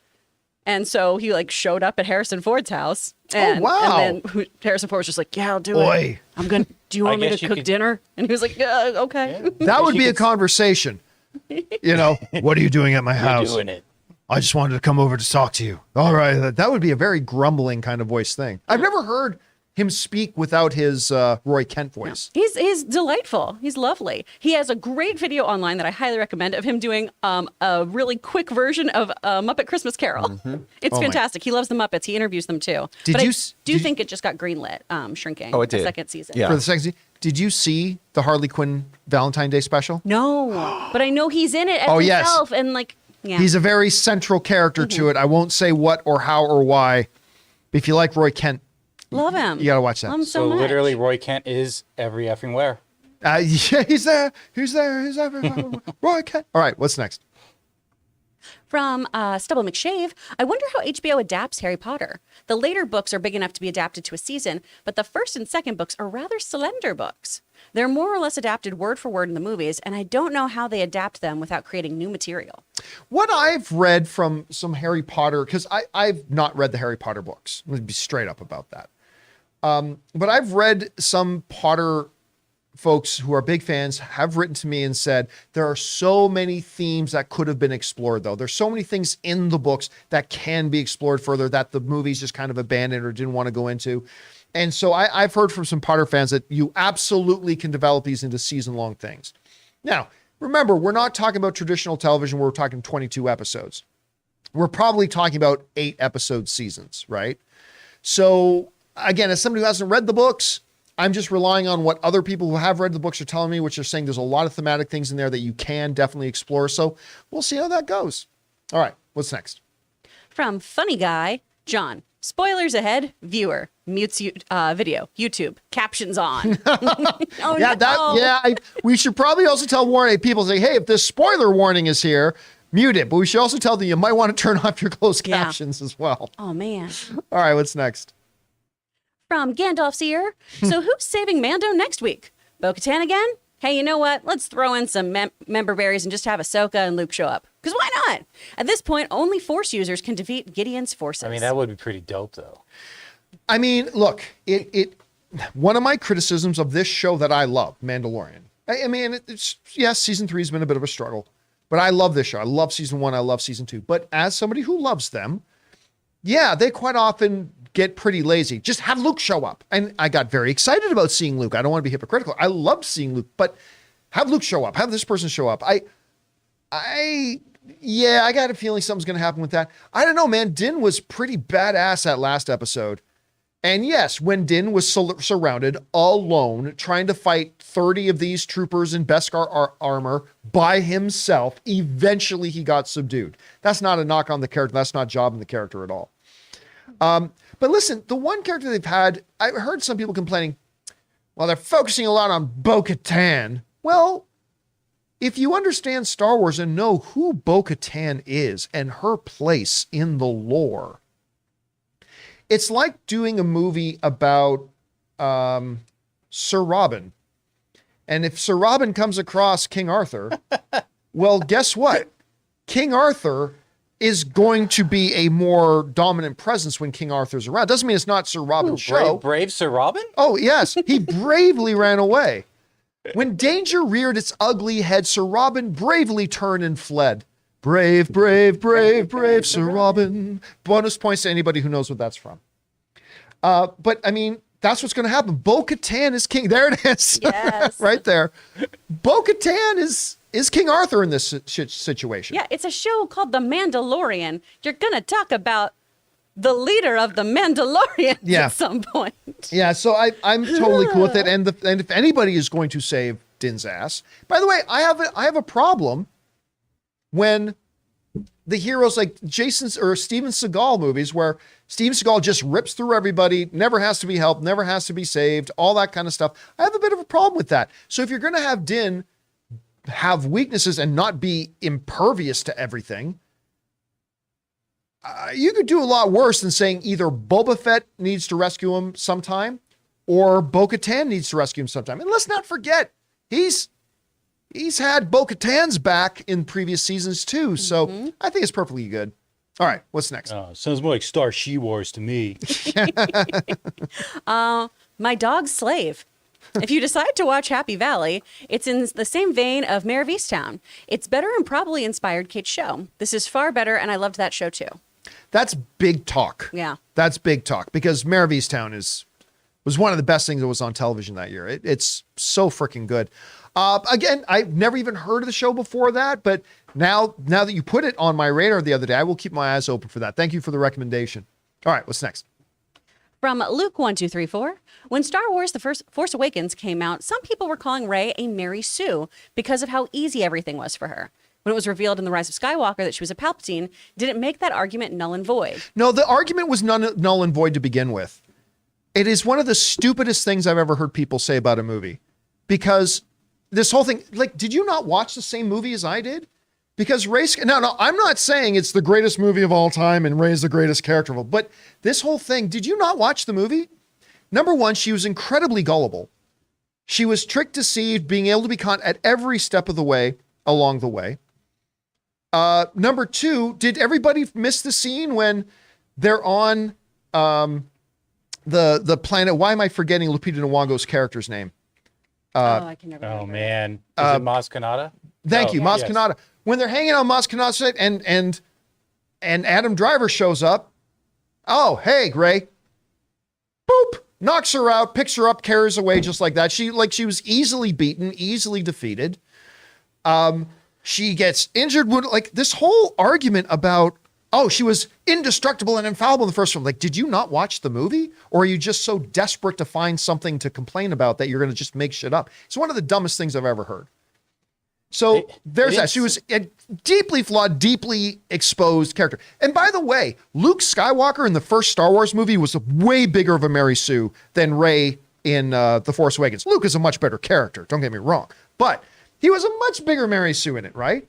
And so he showed up at Harrison Ford's house. And, wow. And then Harrison Ford was just like, yeah, I'll do Boy. it. Do you want me to cook dinner? And he was like, yeah, okay. Yeah. That would be a conversation. What are you doing at my house? Doing it. I just wanted to come over to talk to you. All right. That would be a very grumbling kind of voice thing. I've never heard him speak without his Roy Kent voice. Yeah. He's delightful. He's lovely. He has a great video online that I highly recommend of him doing a really quick version of Muppet Christmas Carol. Mm-hmm. It's fantastic. He loves the Muppets. He interviews them too. I think it just got greenlit, Shrinking. Oh, it did. The second season. Yeah. For the second season. Did you see the Harley Quinn Valentine's Day special? No, but I know he's in it as himself. And yeah. He's a very central character to it. I won't say what or how or why. But if you like Roy Kent, love him. You got to watch that. Love him so much. Literally, Roy Kent is every effing where. Yeah, he's there. Who's there? Who's there? Roy Kent. All right, what's next? From Stubble McShave, I wonder how HBO adapts Harry Potter. The later books are big enough to be adapted to a season, but the first and second books are rather slender books. They're more or less adapted word for word in the movies, and I don't know how they adapt them without creating new material. What I've read from some Harry Potter, because I've not read the Harry Potter books. I'm going to be straight up about that. But I've read some Potter folks who are big fans have written to me and said, there are so many themes that could have been explored, though. There's so many things in the books that can be explored further that the movies just kind of abandoned or didn't want to go into. And so I've heard from some Potter fans that you absolutely can develop these into season-long things. Now, remember, we're not talking about traditional television where we're talking 22 episodes. We're probably talking about 8-episode seasons, right? So, again, as somebody who hasn't read the books, I'm just relying on what other people who have read the books are telling me, which are saying there's a lot of thematic things in there that you can definitely explore. So we'll see how that goes. All right, what's next? From Funny Guy, John, spoilers ahead. Viewer mutes video. YouTube captions on. Oh, Yeah, no. we should probably also tell people say, hey, if this spoiler warning is here, mute it. But we should also tell them you might want to turn off your closed Yeah. captions as well. Oh man. All right, what's next? From Gandalf's ear. So who's saving Mando next week? Bo-Katan again? Hey, you know what? Let's throw in some member berries and just have Ahsoka and Luke show up. Because why not? At this point, only Force users can defeat Gideon's forces. I mean, that would be pretty dope, though. I mean, look, one of my criticisms of this show that I love, Mandalorian. I mean, yes, season 3 has been a bit of a struggle, but I love this show. I love season 1. I love season 2. But as somebody who loves them, yeah, they quite often get pretty lazy. Just have Luke show up. And I got very excited about seeing Luke. I don't want to be hypocritical. I loved seeing Luke, but have Luke show up. Have this person show up. I got a feeling something's going to happen with that. I don't know, man. Din was pretty badass that last episode. And yes, when Din was surrounded alone, trying to fight 30 of these troopers in Beskar armor by himself, eventually he got subdued. That's not a knock on the character. That's not jobbing the character at all. But listen, the one character they've had, I heard some people complaining, well, they're focusing a lot on Bo-Katan. Well, if you understand Star Wars and know who Bo-Katan is and her place in the lore, it's like doing a movie about Sir Robin. And if Sir Robin comes across King Arthur, well, guess what? King Arthur is going to be a more dominant presence when King Arthur's around. Doesn't mean it's not Sir Robin's show. Brave Sir Robin? Oh, yes. He bravely ran away. When danger reared its ugly head, Sir Robin bravely turned and fled. Brave, brave, brave, brave Sir Robin. Bonus points to anybody who knows what that's from. But, I mean, that's what's going to happen. Bo-Katan is king. There it is. Yes. Right there. Bo-Katan is King Arthur in this situation. Yeah, it's a show called The Mandalorian. You're going to talk about the leader of the Mandalorians at some point. Yeah, so I'm totally cool with it. And if anybody is going to save Din's ass, by the way, I have a problem when the heroes like Jason's or Steven Seagal movies where Steven Seagal just rips through everybody, never has to be helped, never has to be saved, all that kind of stuff. I have a bit of a problem with that. So if you're going to have Din have weaknesses and not be impervious to everything, you could do a lot worse than saying either Boba Fett needs to rescue him sometime or Bo-Katan needs to rescue him sometime. And let's not forget, he's had Bo-Katan's back in previous seasons too. So I think it's perfectly good. All right, what's next? Sounds more like Star She-Wars to me. My Dog's Slave. If you decide to watch Happy Valley, it's in the same vein of Mayor of Easttown. It's better and probably inspired Kate's show. This is far better, and I loved that show too. That's big talk. Yeah. That's big talk because Mayor of Easttown was one of the best things that was on television that year. It's so freaking good. Again, I've never even heard of the show before that, but now that you put it on my radar the other day, I will keep my eyes open for that. Thank you for the recommendation. All right, what's next? From Luke1234, when Star Wars The Force Awakens came out, some people were calling Rey a Mary Sue because of how easy everything was for her. When it was revealed in The Rise of Skywalker that she was a Palpatine, did it make that argument null and void? No, the argument was null and void to begin with. It is one of the stupidest things I've ever heard people say about a movie. Because this whole thing, like, did you not watch the same movie as I did? Because no, I'm not saying it's the greatest movie of all time and Rey's the greatest character of all, but this whole thing, did you not watch the movie? Number one, she was incredibly gullible. She was tricked, deceived, being able to be caught at every step of the way along the way. Number two, did everybody miss the scene when they're on the planet? Why am I forgetting Lupita Nyong'o's character's name? I can never remember. Oh man, is it Maz Kanata? Thank you, Maz yes. Kanata. When they're hanging on Maz Kanata's side and Adam Driver shows up, oh hey Rey, boop, knocks her out, picks her up, carries away just like that. She was easily beaten, easily defeated. She gets injured. Like this whole argument about, oh, she was indestructible and infallible in the first one. Like, did you not watch the movie? Or are you just so desperate to find something to complain about that you're going to just make shit up? It's one of the dumbest things I've ever heard. So there's that. She was a deeply flawed, deeply exposed character. And by the way, Luke Skywalker in the first Star Wars movie was way bigger of a Mary Sue than Rey in The Force Awakens. Luke is a much better character, don't get me wrong. But he was a much bigger Mary Sue in it, right?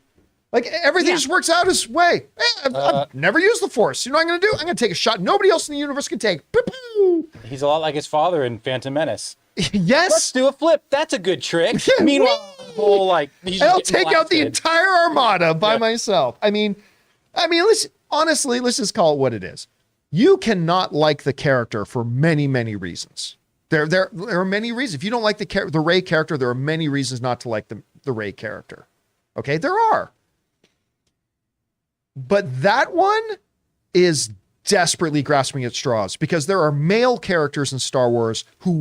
Like everything just works out his way. I've never used the Force. You know what I'm going to do? I'm going to take a shot nobody else in the universe can take. Pew-pew. He's a lot like his father in Phantom Menace. Yes. Let's do a flip. That's a good trick. Meanwhile, whole like I'll take out the entire armada by myself. I mean, let's just call it what it is. You cannot like the character for many, many reasons. There are many reasons. If you don't like the Rey character, there are many reasons not to like the Rey character. Okay, there are. But that one is desperately grasping at straws because there are male characters in Star Wars who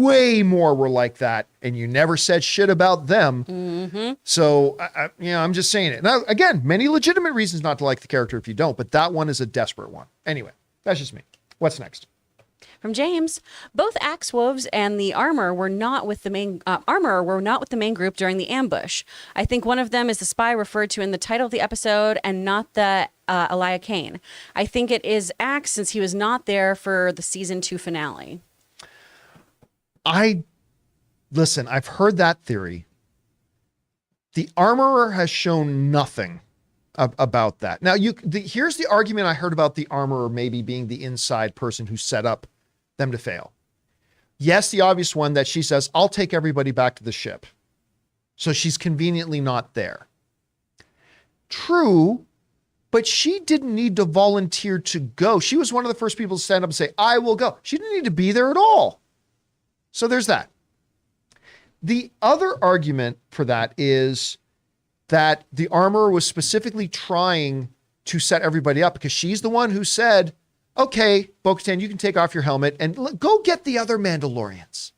way more were like that, and you never said shit about them. Mm-hmm. So, I'm just saying it. Now, again, many legitimate reasons not to like the character if you don't, but that one is a desperate one. Anyway, that's just me. What's next? From James, both axe wolves and the armor were not with the main group during the ambush. I think one of them is the spy referred to in the title of the episode, and not the Elia Kane. I think it is Axe since he was not there for the season 2 finale. I've heard that theory. The armorer has shown nothing about that. Now, here's the argument I heard about the armorer maybe being the inside person who set up them to fail. Yes, the obvious one that she says, I'll take everybody back to the ship. So she's conveniently not there. True, but she didn't need to volunteer to go. She was one of the first people to stand up and say, I will go. She didn't need to be there at all. So there's that. The other argument for that is that the armorer was specifically trying to set everybody up because she's the one who said, okay, Bo-Katan, you can take off your helmet and go get the other Mandalorians.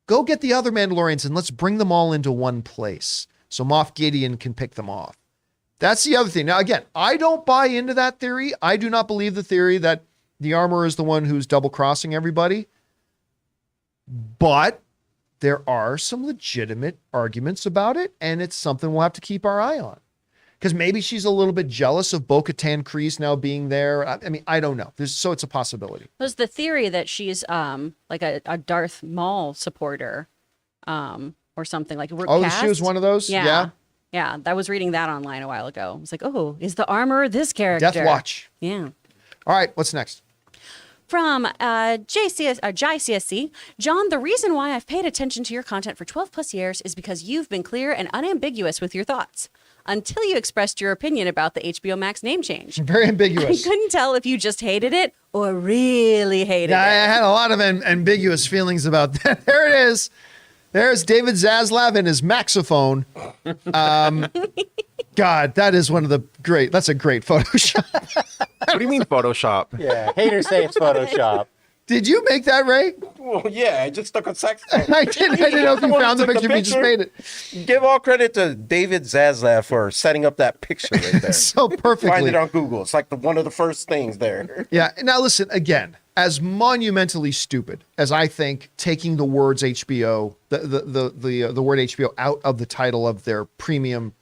Go get the other Mandalorians and let's bring them all into one place so Moff Gideon can pick them off. That's the other thing. Now, again, I don't buy into that theory. I do not believe the theory that the armorer is the one who's double-crossing everybody. But there are some legitimate arguments about it, and it's something we'll have to keep our eye on. Because maybe she's a little bit jealous of Bo-Katan Kryze now being there. I mean, I don't know. So it's a possibility. There's the theory that she's like a Darth Maul supporter or something. Like she was one of those? Yeah. Yeah, I was reading that online a while ago. I was like, oh, is the armorer this character? Death Watch. Yeah. All right, what's next? From JCSC, John, the reason why I've paid attention to your content for 12 plus years is because you've been clear and unambiguous with your thoughts. Until you expressed your opinion about the HBO Max name change. Very ambiguous. I couldn't tell if you just hated it or really hated it. I had a lot of ambiguous feelings about that. There it is. There's David Zaslav and his Maxophone. God, that is that's a great Photoshop. What do you mean Photoshop? Yeah, haters say it's Photoshop. Did you make that, Ray? Well, yeah, I just stuck a saxophone. I didn't know if you found the picture. You just made it. Give all credit to David Zaslav for setting up that picture right there. So perfectly. Find it on Google. It's like one of the first things there. Yeah. Now listen, again, as monumentally stupid as I think taking the words HBO, the word HBO out of the title of their premium,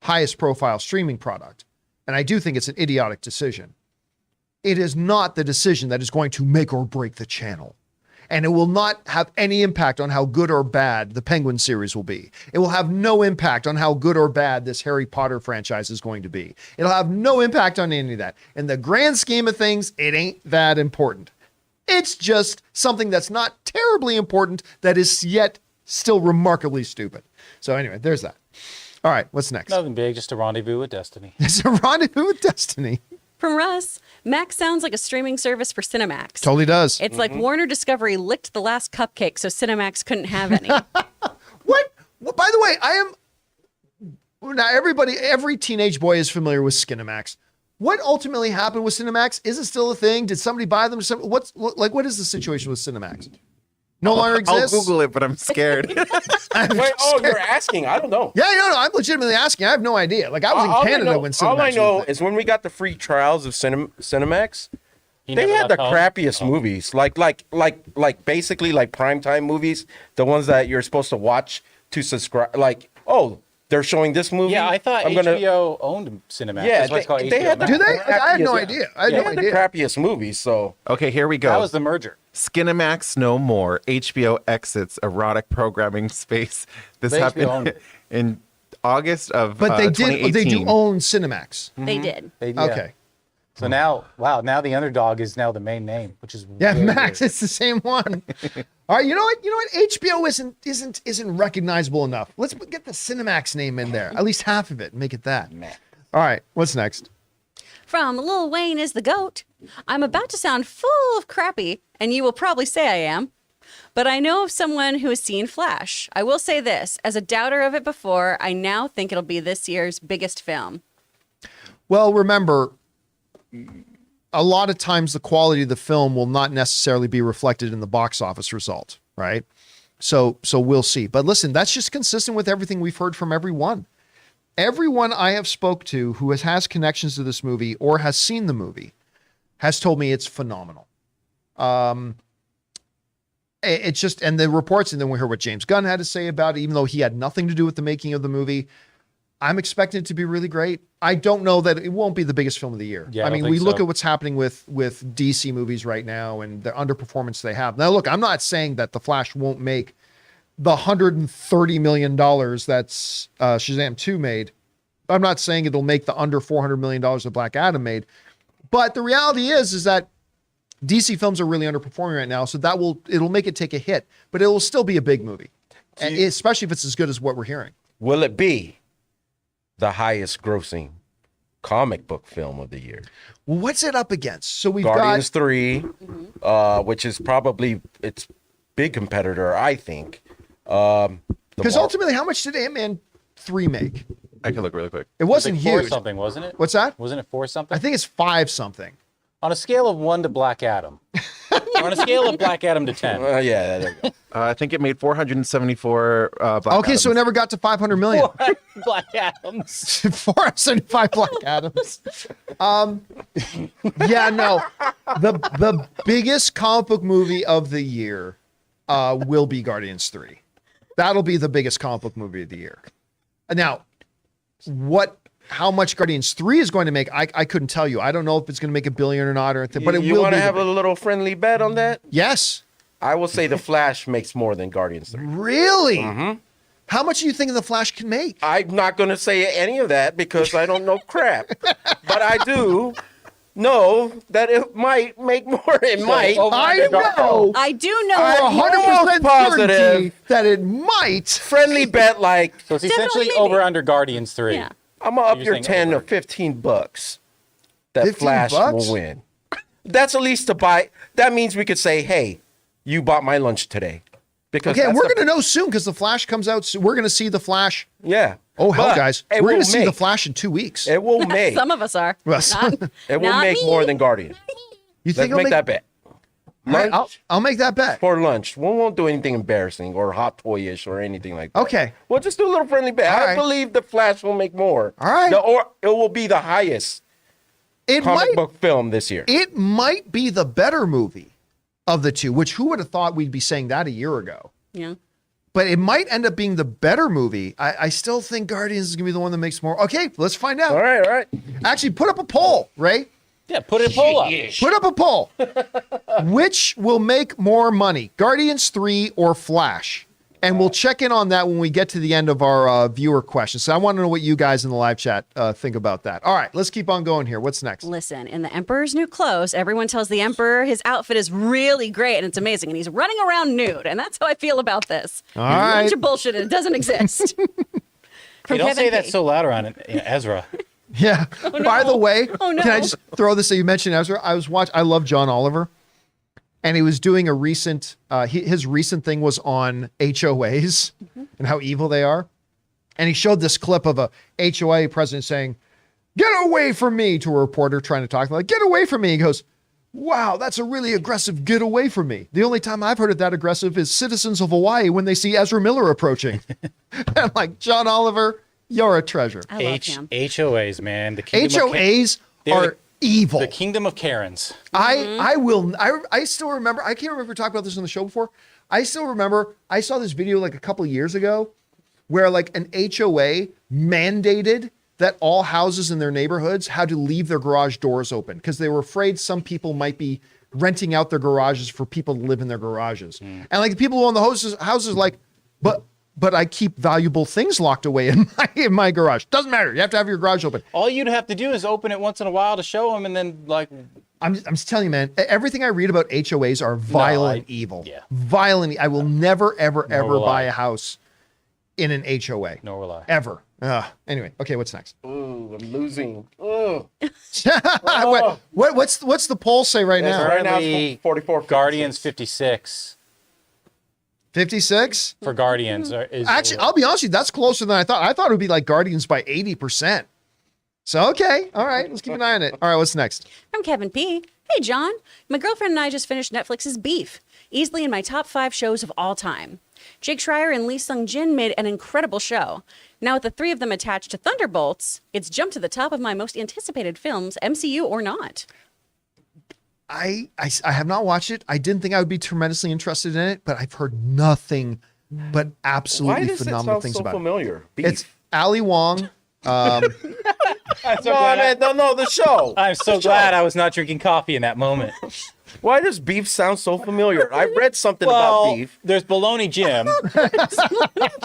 highest profile streaming product, and I do think it's an idiotic decision. It is not the decision that is going to make or break the channel. And it will not have any impact on how good or bad the Penguin series will be. It will have no impact on how good or bad this Harry Potter franchise is going to be. It'll have no impact on any of that. In the grand scheme of things, it ain't that important. It's just something that's not terribly important that is yet still remarkably stupid. So anyway, there's that. All right, what's next? Nothing big, just a rendezvous with destiny. It's a rendezvous with destiny. From Russ, Max sounds like a streaming service for Cinemax. Totally does. It's like Warner Discovery licked the last cupcake so Cinemax couldn't have any. What? Well, by the way, now every teenage boy is familiar with Skinemax. What ultimately happened with Cinemax? Is it still a thing? Did somebody buy them? What is the situation with Cinemax? No longer exists? I'll Google it, but I'm scared. Wait, you're asking? I don't know. Yeah, no, I'm legitimately asking. I have no idea. Like, I was in Canada when Cinemax all I know was is when we got the free trials of Cinemax, they had the crappiest movies. Like basically like primetime movies, the ones that you're supposed to watch to subscribe. Like, they're showing this movie. Yeah, I thought I'm HBO owned Cinemax. Yeah, That's why it's called they HBO had the- Max. Do they? I had no Yeah. idea. I had They no had the idea. crappiest movies, so Okay, here we go. That was the merger. Skinemax no more. HBO exits erotic programming space. This They HBO happened owned it. in August of But they did. They do 2018. own Cinemax. They did. Okay. So now, now the underdog is now the main name, which is Yeah, really Max, weird. it's the same one. All right, you know what? HBO isn't recognizable enough. Let's get the Cinemax name in there. At least half of it. Make it that. All right, what's next? From Lil Wayne is the GOAT. I'm about to sound full of crappy, and you will probably say I am. But I know of someone who has seen Flash. I will say this, as a doubter of it before, I now think it'll be this year's biggest film. Well, remember, a lot of times the quality of the film will not necessarily be reflected in the box office result, right? So we'll see. But listen, that's just consistent with everything we've heard from everyone. Everyone I have spoke to who has connections to this movie or has seen the movie has told me it's phenomenal. It's just, and the reports, and then we heard what James Gunn had to say about it, even though he had nothing to do with the making of the movie. I'm expecting it to be really great. I don't know that it won't be the biggest film of the year. Yeah, I I mean, don't we think look so. at what's happening with DC movies right now and the underperformance they have. Now, look, I'm not saying that The Flash won't make the $130 million that's Shazam 2 made. I'm not saying it'll make the under $400 million that Black Adam made. But the reality is that DC films are really underperforming right now, so it'll make it take a hit, but it will still be a big movie, and especially if it's as good as what we're hearing. will it be the highest grossing comic book film of the year? Well, what's it up against? So we've Guardians got 3, which is probably its big competitor, I think. because ultimately, how much did Ant-Man 3 make? I can look really quick. It wasn't Like 4 huge. something, wasn't it? What's that? Wasn't it 4 something? I think it's 5 something. On a scale of 1 to Black Adam. Or on a scale of Black Adam to 10. Yeah, there you go. I think it made 474. Black Okay, so it Adams. never got to 500 million. Black Adams. 475 Black Adams. Yeah, no. The biggest comic book movie of the year will be Guardians 3. That'll be the biggest comic book movie of the year. Now, how much Guardians 3 is going to make, I couldn't tell you. I don't know if it's going to make $1 billion or not, but it You will want be. to have a little friendly bet on that? Yes. I will say The Flash makes more than Guardians 3. Really? How much do you think The Flash can make? I'm not going to say any of that because I don't know crap. But I do know that it might make more. It might. I know. I do know. I'm almost 100% positive. certainty that it might. Friendly bet like So it's essentially Definitely maybe. over under Guardians 3. Yeah. I'm gonna up You're your saying 10 over. to $15 that 15 Flash bucks? will win. That's at least to buy. That means we could say, hey, you bought my lunch today. Because Okay, that's we're the- going to know soon because The Flash comes out soon. We're going to see The Flash. Yeah. Oh, hell, But guys. it We're going will to see The make- Flash in 2 weeks. It will make. Some of us are. Well, It will not make me. more than Guardian. You Let's think make that bet. All right, Lunch I'll make that bet. for lunch. We won't do anything embarrassing or hot toy-ish or anything like that. Okay. We'll just do a little friendly bet. All I right. believe The Flash will make more. All right. Or it will be the highest It comic might, book film this year. it might be the better movie of the two, which who would have thought we'd be saying that a year ago? Yeah. But it might end up being the better movie. I still think Guardians is going to be the one that makes more. Okay, let's find out. All right. Actually, put up a poll, Ray. Yeah, put a poll up. Put up a poll. Which will make more money, Guardians 3 or Flash? And we'll check in on that when we get to the end of our viewer questions. So I want to know what you guys in the live chat think about that. All right, let's keep on going here. What's next? Listen, in the Emperor's new clothes, everyone tells the Emperor his outfit is really great and it's amazing, and he's running around nude, and that's how I feel about this. All A right. bunch of bullshit, and it doesn't exist. Hey, don't say that P. so loud around Ezra. Yeah. By the way, Oh, no. can I just throw this? So you mentioned Ezra. I love John Oliver, and he was doing a recent. His recent thing was on HOAs and how evil they are, and he showed this clip of a HOA president saying, "Get away from me!" to a reporter trying to talk. Like, "Get away from me!" He goes, "Wow, that's a really aggressive. Get away from me." The only time I've heard it that aggressive is citizens of Hawaii when they see Ezra Miller approaching. I'm like, John Oliver, you're a treasure. I love him. HOAs, man. The kingdom of HOAs They're are evil. the kingdom of Karens. I still remember, I can't remember if we talked about this on the show before. I still remember I saw this video like a couple of years ago where like an HOA mandated that all houses in their neighborhoods had to leave their garage doors open because they were afraid some people might be renting out their garages for people to live in their garages. And like the people who own the houses like, but I keep valuable things locked away in my garage. Doesn't matter. You have to have your garage open. All you'd have to do is open it once in a while to show them, and then like. I'm just telling you, man. Everything I read about HOAs are violent evil. Yeah. Violent. I will never, ever, ever will buy I. a house in an HOA. Nor will I. Ever. Anyway. Okay. What's next? Ooh, I'm losing. Ugh. What's the poll say right now? Right now, Currently, it's 44. Guardians 56 56. for Guardians. Actually, I'll be honest with you. That's closer than I thought. I thought it would be like Guardians by 80%. So okay. All right. Let's keep an eye on it. All right. What's next? From Kevin P. Hey, John. My girlfriend and I just finished Netflix's Beef, easily in my top 5 shows of all time. Jake Schreier and Lee Sung-jin made an incredible show. Now, with the 3 of them attached to Thunderbolts, it's jumped to the top of my most anticipated films, MCU or not. I have not watched it. I didn't think I would be tremendously interested in it, but I've heard nothing but Why absolutely does it phenomenal sound things so about familiar? it. It's Ali Wong. I'm so No, glad. man, no, the show. I'm so glad I was not drinking coffee in that moment. Why does beef sound so familiar? I read something about beef. There's Baloney Jim,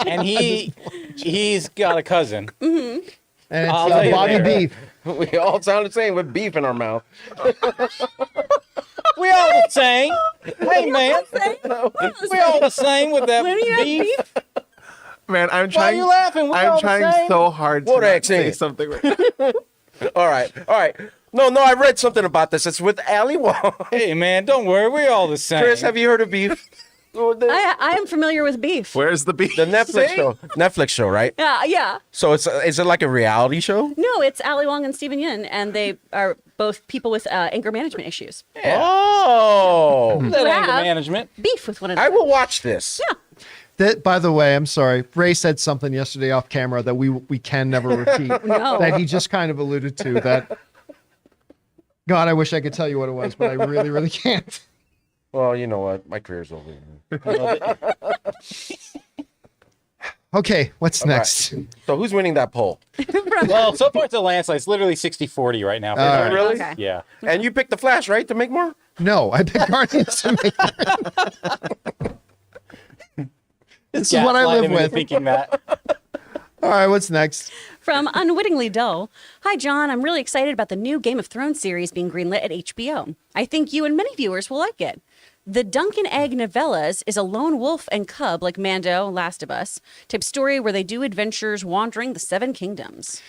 and he's got a cousin. And it's I'll tell you Bobby later. Beef. We all sound the same with beef in our mouth. We all the same. Hey man, we all the same with that When you have beef. Man, I'm Why are trying. you laughing? We're all I'm the trying same. so hard to What not accent? say something. Right. All right. No, I read something about this. It's with Ali Wong. Hey man, don't worry, we're all the same. Chris, have you heard of beef? The I am familiar with Beef. Where's the beef? Netflix show, right? Yeah. So is it like a reality show? No, it's Ali Wong and Steven Yeun, and they are both people with anger management issues. Oh, That You anger have management. beef with one another. I will watch this. Yeah. That, by the way, I'm sorry. Ray said something yesterday off camera that we can never repeat. No. That he just kind of alluded to. That God, I wish I could tell you what it was, but I really, really can't. Well, you know what? My career's over. Okay, what's All right. next? So who's winning that poll? Well, so far it's a landslide. It's literally 60-40 right now. All right. Really? Okay. Yeah. And you picked the Flash, right, to make more? No, I picked Guardians to make. This is what I Gaslight live him into with. thinking that. All right, what's next? From Unwittingly Dull. Hi, John. I'm really excited about the new Game of Thrones series being greenlit at HBO. I think you and many viewers will like it. The Duncan Egg novellas is a lone wolf and cub, like Mando, Last of Us, type story where they do adventures wandering the 7 kingdoms.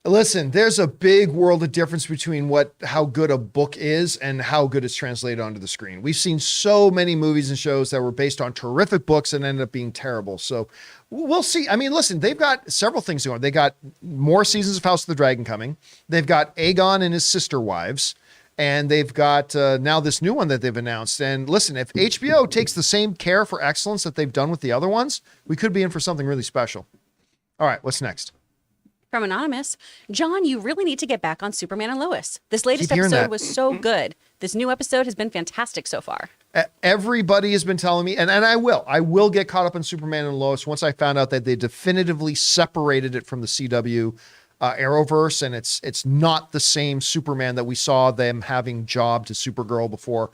Listen, there's a big world of difference between how good a book is and how good it's translated onto the screen. We've seen so many movies and shows that were based on terrific books and ended up being terrible. So we'll see. I mean, listen, they've got several things going. They got more seasons of House of the Dragon coming. They've got Aegon and his sister wives. And they've got now this new one that they've announced. And listen, if HBO takes the same care for excellence that they've done with the other ones, we could be in for something really special. All right, what's next? From Anonymous. John, you really need to get back on Superman and Lois. This latest Keep hearing episode that. was so good. This new episode has been fantastic so far. Everybody has been telling me, and I will get caught up on Superman and Lois once I found out that they definitively separated it from the CW Arrowverse, and it's not the same Superman that we saw them having job to Supergirl before.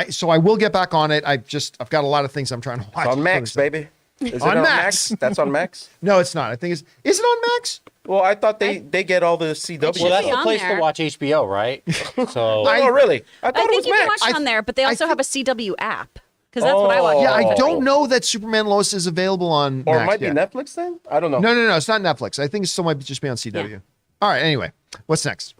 So I will get back on it. I've got a lot of things I'm trying to watch. It's on Max, baby. Is it On Max. That's on Max? No, it's not. I think is it on Max? Well, I thought they get all the CW. should Well, that's be the on place there. to watch HBO, right? So Oh, really? I thought I it think was you can Max. watch it on there, but they also have a CW app. Because that's what I Oh. watch. Yeah, I on. don't know that Superman and Lois is available on Or it Max might be yet. Netflix then? I don't know. No, it's not Netflix. I think it still might just be on CW. Yeah. All right, anyway, what's next?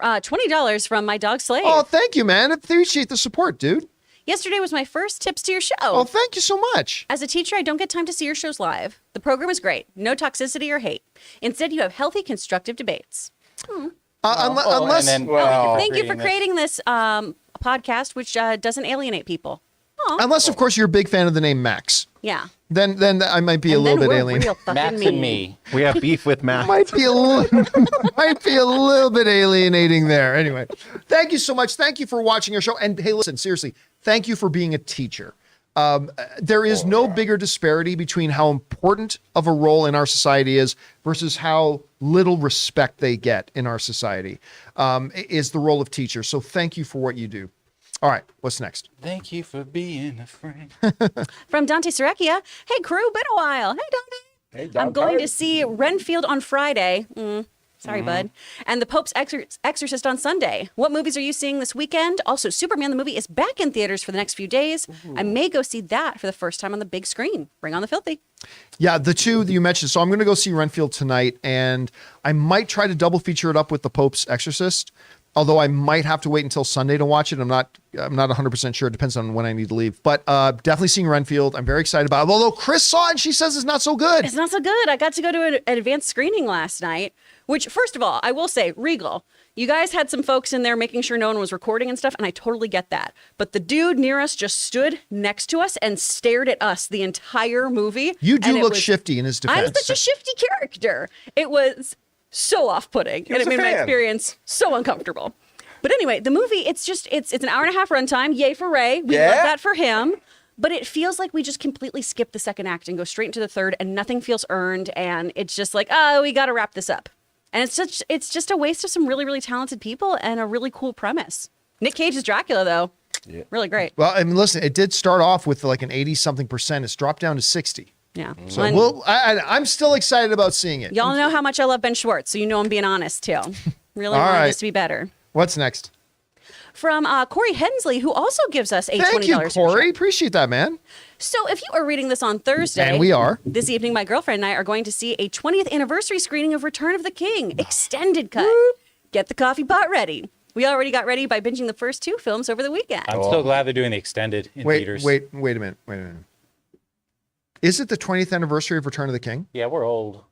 $20 from my dog Slade. Oh, thank you, man. I appreciate the support, dude. Yesterday was my first tips to your show. Oh, thank you so much. As a teacher, I don't get time to see your shows live. The program is great. No toxicity or hate. Instead, you have healthy, constructive debates. Unless and then Well, Thank you for creating this podcast, which doesn't alienate people. Aw. Unless, of course, you're a big fan of the name Max. Yeah. Then I might be a And little then bit we're alien. real fucking Max mean. and me. We have beef with Matt. Might be a little bit alienating there. Anyway, thank you so much. Thank you for watching our show. And hey, listen, seriously, thank you for being a teacher. There is no bigger disparity between how important of a role in our society is versus how little respect they get in our society, is the role of teachers. So thank you for what you do. All right, what's next? Thank you for being a friend. From Dante Serecchia. Hey, crew, been a while. Hey, Dante. Hey, I'm Dante. going to see Renfield on Friday. Sorry, bud. And The Pope's Exorcist on Sunday. What movies are you seeing this weekend? Also, Superman the movie is back in theaters for the next few days. I may go see that for the first time on the big screen. Bring on the filthy. Yeah, the two that you mentioned. So I'm going to go see Renfield tonight, and I might try to double feature it up with The Pope's Exorcist. Although I might have to wait until Sunday to watch it. I'm not 100% sure. It depends on when I need to leave. But definitely seeing Renfield. I'm very excited about it. Although Chris saw it and she says it's not so good. It's not so good. I got to go to an advanced screening last night, which, first of all, I will say, Regal, you guys had some folks in there making sure no one was recording and stuff, and I totally get that. But the dude near us just stood next to us and stared at us the entire movie. You do and it look was- shifty in his defense. I'm such a shifty character. It was so off-putting, and was it made a my fan. experience so uncomfortable. But anyway, the movie, it's an hour and a half runtime. Yay for Ray. We love that for him. But it feels like we just completely skip the second act and go straight into the third, and nothing feels earned. And it's just like, oh, we got to wrap this up. And it's just a waste of some really, really talented people and a really cool premise. Nick Cage's Dracula, though, really great. Well, I mean, listen, it did start off with like an 80-something%. It's dropped down to 60. Yeah. So And I'm still excited about seeing it. y'all know how much I love Ben Schwartz, so you know I'm being honest too. Really All wanted right. this to be better. What's next? From Corey Hensley, who also gives us a Thank $20 you, super Corey. chat. Appreciate that, man. So if you are reading this on Thursday, And we are. This evening, my girlfriend and I are going to see a 20th anniversary screening of Return of the King, extended cut. Get the coffee pot ready. We already got ready by binging the first two films over the weekend. I'm so glad they're doing the extended in theaters. Wait a minute. Is it the 20th anniversary of Return of the King? Yeah, we're old.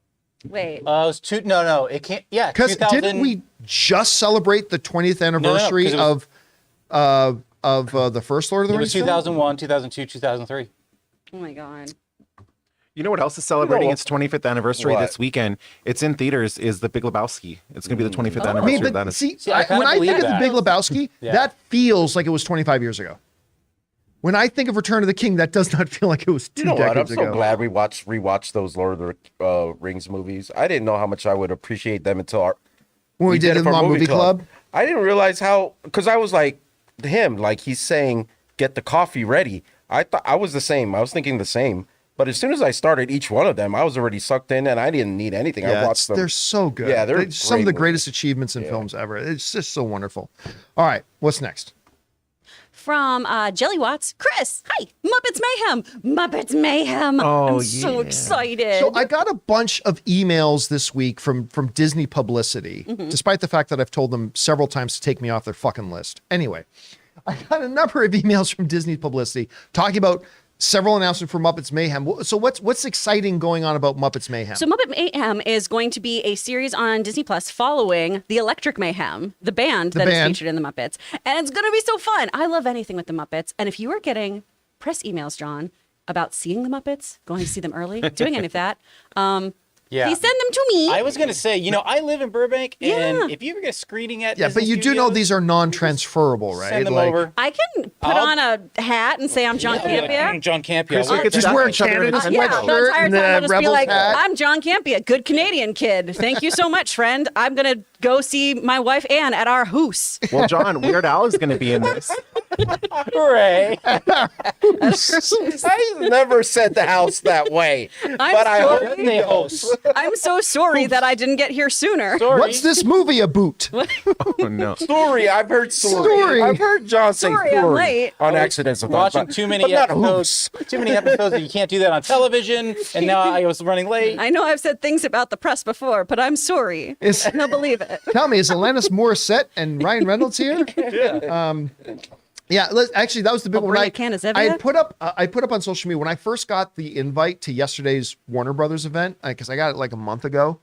Wait. It was no, it can't. Yeah, Because 2000. didn't we just celebrate the 20th anniversary 'cause it of the first Lord of the It Rings was film? 2001, 2002, 2003. Oh my God. You know what else is celebrating its 25th anniversary What? this weekend? It's in theaters. Is The Big Lebowski? It's going to be the 25th I anniversary. mean, of that. but see, I kinda when I think believe of the that. Big Lebowski, Yeah. that feels like it was 25 years ago. When I think of Return of the King, that does not feel like it was two You know what? I'm decades so ago. glad we rewatched those Lord of the Rings movies. I didn't know how much I would appreciate them until When we did it for on Movie Club. I didn't realize how, because I was like he's saying, get the coffee ready. I thought I was the same. I was thinking the same. But as soon as I started each one of them, I was already sucked in and I didn't need anything. I watched them. They're so good. Yeah, they're some of the great greatest achievements in films ever. It's just so wonderful. All right, what's next? From Jelly Watts, Chris, hi, Muppets Mayhem. Muppets Mayhem. Oh, I'm so yeah. excited. So I got a bunch of emails this week from Disney Publicity, despite the fact that I've told them several times to take me off their fucking list. Anyway, I got a number of emails from Disney Publicity talking about several announcements for Muppets Mayhem. So what's exciting going on about Muppets Mayhem? So Muppet Mayhem is going to be a series on Disney Plus following the Electric Mayhem, the band that is featured in the Muppets. And it's going to be so fun. I love anything with the Muppets. And if you are getting press emails, John, about seeing the Muppets, going to see them early, doing any of that, Yeah. please send them to me. I was gonna say, I live in Burbank, and Yeah. if you ever get a screening at yeah, but Disney you do know Studios, these are non-transferable, right? send them Like, over. I can put on a hat and say I'm John I'll be like, Campea. John Campea. Chris, we I'll- could Just stop wear each other in Canada's a Yeah, sweatshirt the entire and time I'll the just be Rebels like, hat. I'm John Campea, good Canadian kid. Thank you so much, friend. I'm going to go see my wife Anne at our house. Well, John, Weird Al is going to be in this. Hooray! I never said the house that way. but I sorry. hope They host. I'm so sorry that I didn't get here sooner. Sorry. What's this movie about? Oh, no. Story. I've heard story. Story. I've heard John say Sorry, I'm story late. on accident sometimes. Watching but- too many but not episodes. Too many episodes that you can't do that on television. And now I was running late. I know I've said things about the press before, but I'm sorry. Is- He'll believe it. Tell me, is Alanis Morissette and Ryan Reynolds here? Yeah, actually, that was the big one. Maria I Canizevia? had put up on social media when I first got the invite to yesterday's Warner Brothers event, because I got it like a month ago,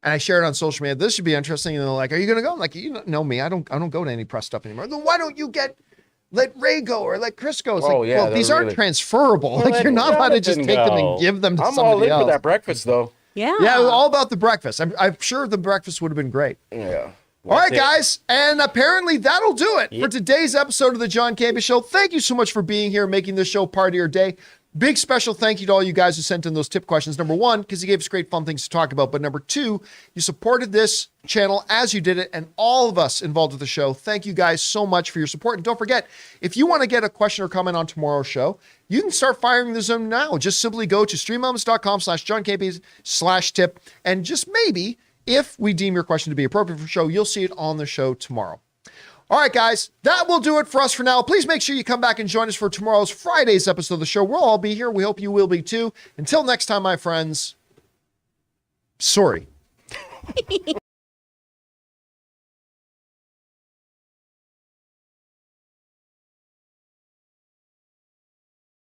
and I shared it on social media. This should be interesting. And they're like, "Are you gonna go?" I'm like, you know me, I don't go to any press stuff anymore. Then why don't you let Ray go or let Chris go? It's Oh, like, yeah, well, they're these aren't really- transferable. Like let you're not allowed to just Jonathan take them go. and give them to I'm all somebody in for else. that breakfast, though. Yeah. Yeah, all about the breakfast. I'm sure the breakfast would have been great. Yeah. All right, That's it. guys. And apparently that'll do it for today's episode of the John Campea Show. Thank you so much for being here, making this show part of your day. Big special thank you to all you guys who sent in those tip questions. Number one, because you gave us great fun things to talk about. But number two, you supported this channel as you did it, and all of us involved with the show. Thank you guys so much for your support. And don't forget, if you want to get a question or comment on tomorrow's show, you can start firing those in now. Just simply go to streamelements.com/JohnCampea/tip, and just maybe, if we deem your question to be appropriate for the show, you'll see it on the show tomorrow. All right, guys, that will do it for us for now. Please make sure you come back and join us for tomorrow's Friday's episode of the show. We'll all be here. We hope you will be too. Until next time, my friends, sorry.